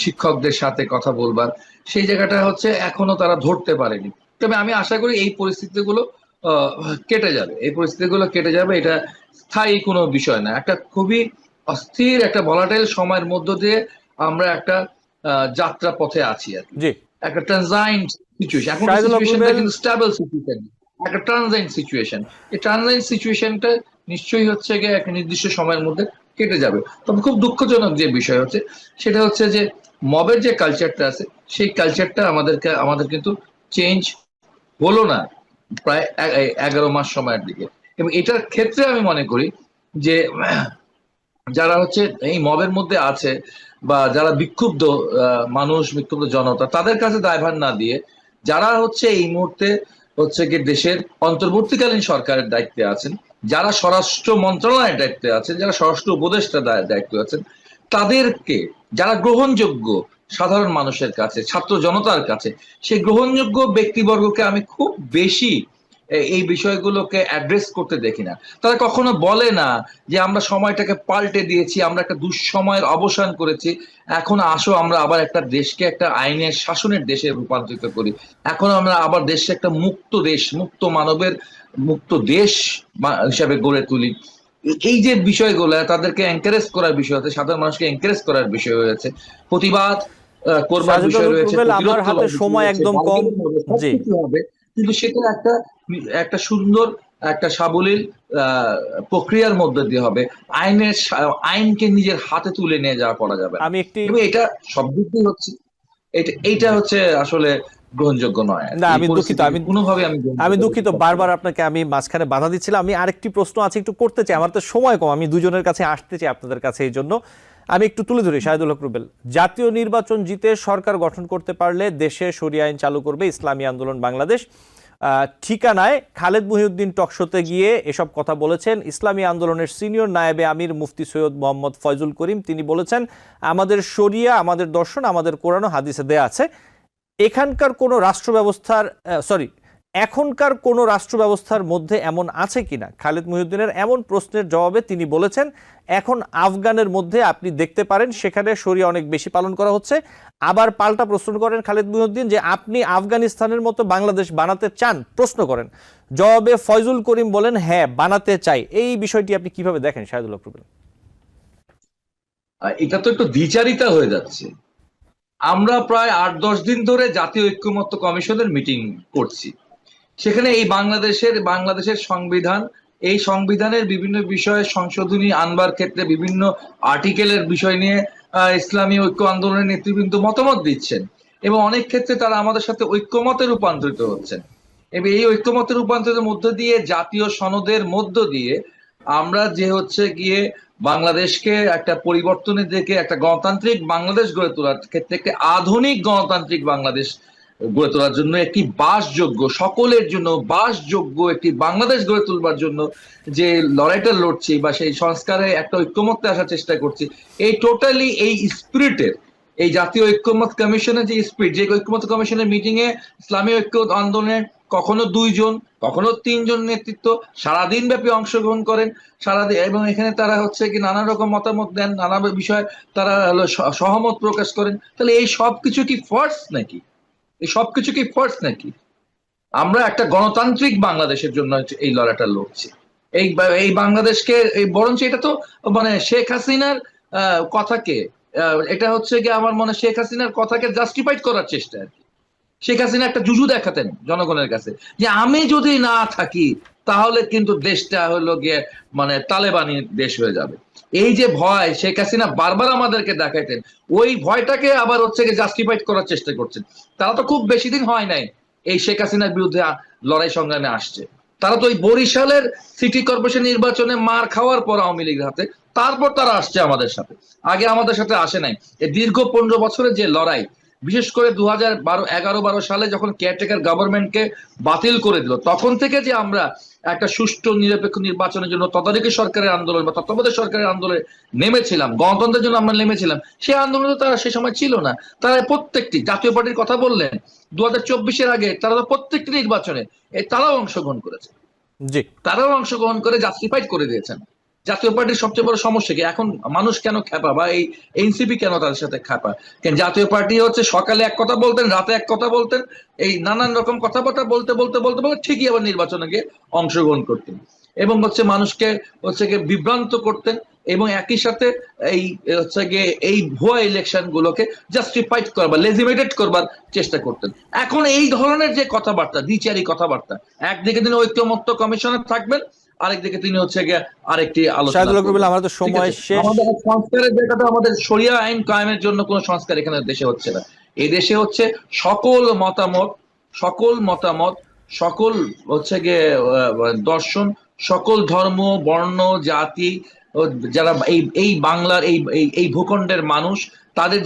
শিক্ষকদের সাথে কথা বলবার, সেই জায়গাটা হচ্ছে এখনো তারা ধরতে পারেনি। তবে আমি আশা করি এই পরিস্থিতিগুলো কেটে যাবে, এই পরিস্থিতিগুলো কেটে যাবে। এটা স্থায়ী কোনো বিষয় না, একটা খুবই অস্থির একটা ভলাটাইল সময়ের মধ্য দিয়ে আমরা একটা যাত্রা পথে আছি আর কি। জি। একটা ট্রানজাইন্ট সিচুয়েশন, এখন শাহিদুল সিচুয়েশনটা রুবেল, কিন্তু স্টেবল সিচুয়েশন, একটা ট্রানজাইন্ট সিচুয়েশন। এই ট্রানজাইন্ট সিচুয়েশনটা নিশ্চয়ই হচ্ছে গিয়ে একটা নির্দিষ্ট সময়ের মধ্যে কেটে যাবে। তবে খুব দুঃখজনক যে বিষয় হচ্ছে সেটা হচ্ছে যে মবের যে কালচারটা আছে, সেই কালচারটা আমাদের কিন্তু চেঞ্জ হলো না প্রায় 11 মাস সময়ের দিকে। এবং এটার ক্ষেত্রে আমি মনে করি যে যারা হচ্ছে এই মবের মধ্যে আছে বা যারা বিক্ষুব্ধ মানুষ, বিক্ষুব্ধ জনতা, তাদের কাছে দায়ভার না দিয়ে যারা হচ্ছে এই মুহূর্তে হচ্ছে কি দেশের অন্তর্বর্তীকালীন সরকারের দায়িত্বে আছেন, যারা স্বরাষ্ট্র মন্ত্রণালয়ের দায়িত্বে আছেন, যারা স্বরাষ্ট্র উপদেষ্টা দায়িত্বে আছেন, তাদেরকে, যারা গ্রহণযোগ্য সাধারণ মানুষের কাছে, ছাত্র জনতার কাছে, সেই গ্রহণযোগ্য ব্যক্তিবর্গকে আমি খুব বেশি এই বিষয়গুলোকে অ্যাড্রেস করতে দেখি না। তারা কখনো বলে না যে আমরা সময়টাকে পাল্টে দিয়েছি, আমরা একটা দুঃসময়ের অবসান করেছি, এখন আসো আমরা আবার একটা দেশকে একটা আইনের শাসনের দেশে রূপান্তরিত করি, এখন আমরা আবার দেশকে একটা মুক্ত দেশ, মুক্ত মানবের মুক্ত দেশ হিসাবে গড়ে তুলি। এই যে বিষয়গুলো তাদেরকে এনকারেজ করার বিষয় হচ্ছে, সাধারণ মানুষকে এনকারেজ করার বিষয় হয়েছে, প্রতিবাদ করবার শাহিদুল বিষয় রয়েছে, রুবেল, প্রতিরোধ আমার হাতে করবার বিষয় সময় রয়েছে, একদম কম। বার্গেনিং হবে, জি। সবকিছু হবে। কিন্তু সেটা একটা একটা সুন্দর একটা সাবলীল প্রক্রিয়ার মধ্যে দিয়ে হবে। আইনকে নিজের হাতে তুলে নিয়ে যাওয়া করা যাবে না। আমি একটি এবং এটা সব দিক দিয়ে হচ্ছে, এইটা জি। হচ্ছে আসলে গ্রহণযোগ্য নয় আর না, কি। এই আমি দুঃখিত, পরিস্থিতিকে আমি কোনোভাবে আমি আমি গ্রহণযোগ্য দুঃখিত, করতে পারছি না। বারবার আপনাকে আমি মাঝখানে বাধা দিচ্ছিলাম। আমি আরেকটি প্রশ্ন আছে একটু করতে চাই, আমার তো সময় কম, আমি দুজনের কাছে আসতে চাই আপনাদের কাছে, এই জন্য আমি একটু তুলে ধরি। শাহিদুল হক রুবেল, জাতীয় নির্বাচন জিতে সরকার গঠন করতে পারলে দেশে শরিয়া আইন চালু করবে ইসলামী আন্দোলন বাংলাদেশ, ঠিকানায় খালেদ মহিউদ্দিন টকশোতে গিয়ে এসব কথা বলেছেন। ইসলামী আন্দোলনের সিনিয়র নায়েবে আমির মুফতি সৈয়দ মোহাম্মদ ফয়জুল করিম তিনি বলেছেন, আমাদের শরিয়া, আমাদের দর্শন, আমাদের কোরআন ও হাদিসে দেয়া আছে। এখানকার কোনো রাষ্ট্র ব্যবস্থার এখনকার কোনো রাষ্ট্র ব্যবস্থার মধ্যে এমন আছে কিনা? খালেদ মহিউদ্দিনের এমন প্রশ্নের জবাবে তিনি বলেছেন, এখন আফগানের মধ্যে আপনি দেখতে পারেন সেখানে শরিয়া অনেক বেশি পালন করা হচ্ছে। আবার পাল্টা প্রশ্ন করেন খালেদ মহিউদ্দিন যে আপনি আফগানিস্তানের মতো বাংলাদেশ বানাতে চান, প্রশ্ন করেন। জবাবে ফয়জুল করিম বলেন, হ্যাঁ বানাতে চাই। এই বিষয়টি আপনি কিভাবে দেখেন শাহিদুল হক রুবেল? এটা তো একটু দ্বিচারিতা হয়ে যাচ্ছে। আমরা প্রায় 8-10 দিন ধরে জাতীয় ঐক্যমত্য কমিশনের মিটিং করছি। সেখানে এই বাংলাদেশের সংবিধান, এই সংবিধানের বিভিন্ন বিষয়ে সংশোধনী আনবার ক্ষেত্রে বিভিন্ন আর্টিকেলের বিষয় নিয়ে ইসলামী ঐক্য আন্দোলনের নেতৃবৃন্দ মতামত দিচ্ছেন এবং অনেক ক্ষেত্রে তারা আমাদের সাথে ঐক্যমতে রূপান্তরিত হচ্ছেন। এবং এই ঐক্যমতের রূপান্তরের মধ্য দিয়ে জাতীয় সনদের মধ্য দিয়ে আমরা যে হচ্ছে গিয়ে বাংলাদেশকে একটা পরিবর্তনের দিকে, একটা গণতান্ত্রিক বাংলাদেশ গড়ে তোলার ক্ষেত্রে একটি আধুনিক গণতান্ত্রিক বাংলাদেশ গড়ে তোলার জন্য, একটি বাসযোগ্য, সকলের জন্য বাসযোগ্য একটি বাংলাদেশ গড়ে তুলবার জন্য যে লড়াইটা লড়ছি বা সেই সংস্কারে একটা ঐক্যমত্যে আসার চেষ্টা করছি, এই টোটালি এই স্পিরিটের, এই জাতীয় ঐক্যমত কমিশনের যে স্পিরিট, যে ঐক্যমত কমিশনের মিটিং এ ইসলামী ঐক্য আন্দোলনের কখনো 2 জন, কখনো 3 জন নেতৃত্ব সারাদিন ব্যাপী অংশগ্রহণ করেন সারাদিন, এবং এখানে তারা হচ্ছে কি নানা রকম মতামত দেন, নানা বিষয়ে তারা সহমত প্রকাশ করেন। তাহলে এই সবকিছু কি ফোর্স নাকি? এই সবকিছু কি ফোর্স নাকি? আমরা একটা গণতান্ত্রিক বাংলাদেশের জন্য এই লড়াইটা লড়ছি। এই বাংলাদেশকে বরঞ্চ এটা তো মানে শেখ হাসিনার কথাকে, এটা হচ্ছে কি আমার মনে শেখ হাসিনার কথাকে জাস্টিফাইড করার চেষ্টা আর কি। শেখ হাসিনা একটা জুজু দেখাতেন জনগণের কাছে যে আমি যদি না থাকি তাহলে কিন্তু দেশটা হলো গিয়ে মানে তালেবানি দেশ হয়ে যাবে। এই যে ভয় শেখ হাসিনা বারবার আমাদেরকে দেখাইতেন, ওই ভয়টাকে আবার হচ্ছে গিয়ে জাস্টিফাইড করার চেষ্টা করছেন। তারা তো খুব বেশি দিন হয় নাই এই শেখ হাসিনার বিরুদ্ধে লড়াই সংগ্রামে আসছে। তারা তো ওই বরিশালের সিটি কর্পোরেশন নির্বাচনে মার খাওয়ার পর আওয়ামী লীগের হাতে, তারপর তারা আসছে আমাদের সাথে, আগে আমাদের সাথে আসে নাই। এই দীর্ঘ 15 বছরের যে লড়াই, বিশেষ করে 2011-12 সালে যখন কেয়ারটেকার গভর্নমেন্টকে বাতিল করে দিল, তখন থেকে যে আমরা একটা সুষ্ঠু নিরপেক্ষ নির্বাচনের জন্য তদারকি সরকারের আন্দোলন বা তত্ত্বাবধায়ক সরকারের আন্দোলনে নেমেছিলাম, গণতন্ত্রের জন্য আমরা নেমেছিলাম, সেই আন্দোলনে তারা সে সময় ছিল না। তারা প্রত্যেকটি জাতীয় পার্টির কথা বললেন 2024-এর আগে, তারা তো প্রত্যেকটি নির্বাচনে তারাও অংশগ্রহণ করেছে, তারাও অংশগ্রহণ করে জাস্টিফাইড করে দিয়েছেন। জাতীয় পার্টির সবচেয়ে বড় সমস্যা কি এখন মানুষ কেন খেপা বা এই এনসিপি কেন তাদের সাথে খেপা? কেন জাতীয় পার্টি হচ্ছে সকালে এক কথা বলতেন, রাতে এক কথা বলতেন, এই নানান রকম কথাবার্তা বলতে বলতে বলতে বলতে ঠিকই আবার নির্বাচনে গিয়ে অংশগ্রহণ করতেন এবং হচ্ছে মানুষকে হচ্ছে গিয়ে বিভ্রান্ত করতেন এবং একই সাথে এই হচ্ছে গিয়ে এই ভুয়া ইলেকশন গুলোকে জাস্টিফাইড করবার, লেজিমেটেড করবার চেষ্টা করতেন। এখন এই ধরনের যে কথাবার্তা, দ্বিচারী কথাবার্তা, একদিকে তিনি ঐক্যমত্য কমিশনার থাকবেন, আরেকদিকে তিনি হচ্ছে গিয়ে আরেকটি আলোচনা। আমাদের সময় শেষ। সংস্কারের জায়গাটা আমাদের শরিয়া আইন কায়েমের জন্য কোনো সংস্কার এখানে দেশে হচ্ছে না। এই দেশে হচ্ছে সকল মতামত, সকল হচ্ছে গিয়ে দর্শন, সকল ধর্ম, বর্ণ, জাতি, যারা এই বাংলার এই ভূখণ্ডের মানুষ, তাদের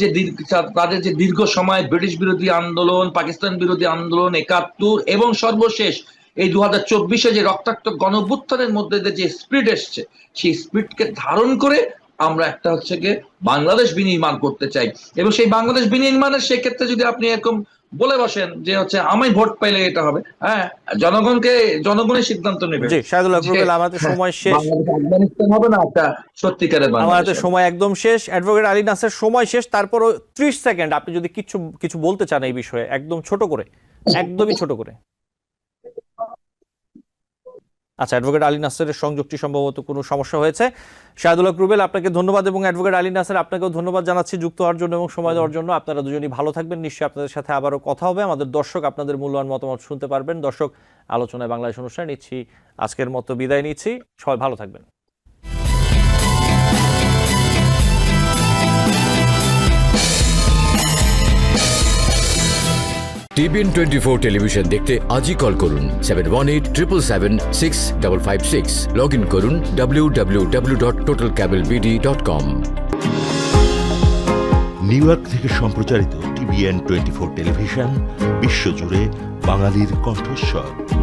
যে দীর্ঘ সময় ব্রিটিশ বিরোধী আন্দোলন, পাকিস্তান বিরোধী আন্দোলন, 71 এবং সর্বশেষ এই 2024-এ যে রক্তাক্ত গণঅভ্যুত্থানের মধ্যে যে স্পিরিট এসছে, সেই স্পিরিটকে ধারণ করে আমরা একটা হচ্ছে গিয়ে বাংলাদেশ বিনির্মাণ করতে চাই। এবং সেই বাংলাদেশ বিনির্মাণের সেক্ষেত্রে যদি আপনি এরকম বলে বসেন যে হচ্ছে আমি ভোট পাইলে এটা হবে, হ্যাঁ, জনগণের সিদ্ধান্ত নেবে। আমাদের সময় শেষ, আফগানিস্তান হবে না একটা সত্যিকারের বাংলাদেশ। আমাদের সময় একদম শেষ। অ্যাডভোকেট আলী নাসের সময় শেষ, তারপরও 30 সেকেন্ড আপনি যদি কিছু বলতে চান এই বিষয়ে, একদম ছোট করে, একদমই ছোট করে। আচ্ছা, অ্যাডভোকেট আলী নাসেরের সংযোগটি সম্ভবত কোনো সমস্যা হয়েছে। শাহিদুল হক রুবেল, আপনাকে ধন্যবাদ, এবং অ্যাডভোকেট আলী নাসের আপনাকেও ধন্যবাদ জানাচ্ছি যুক্ত হওয়ার জন্য এবং সময় দেওয়ার জন্য। আপনারা দুজনই ভালো থাকবেন, নিশ্চয়ই আপনাদের সাথে আবারও কথা হবে। আমাদের দর্শক আপনাদের মূল্যবান মতামত শুনতে পারবেন। দর্শক, আলোচনায় বাংলাদেশ অনুষ্ঠানে নিচ্ছি আজকের মতো বিদায় নিচ্ছি। সবাই ভালো থাকবেন। TBN 24 টেলিভিশন দেখতে আজই কল করুন 7187776556। লগ ইন করুন www.totalcablebd.com। নিউ ইয়র্ক থেকে সম্প্রচারিত TBN 24 টেলিভিশন বিশ্বজুড়ে বাঙালির কণ্ঠস্বর।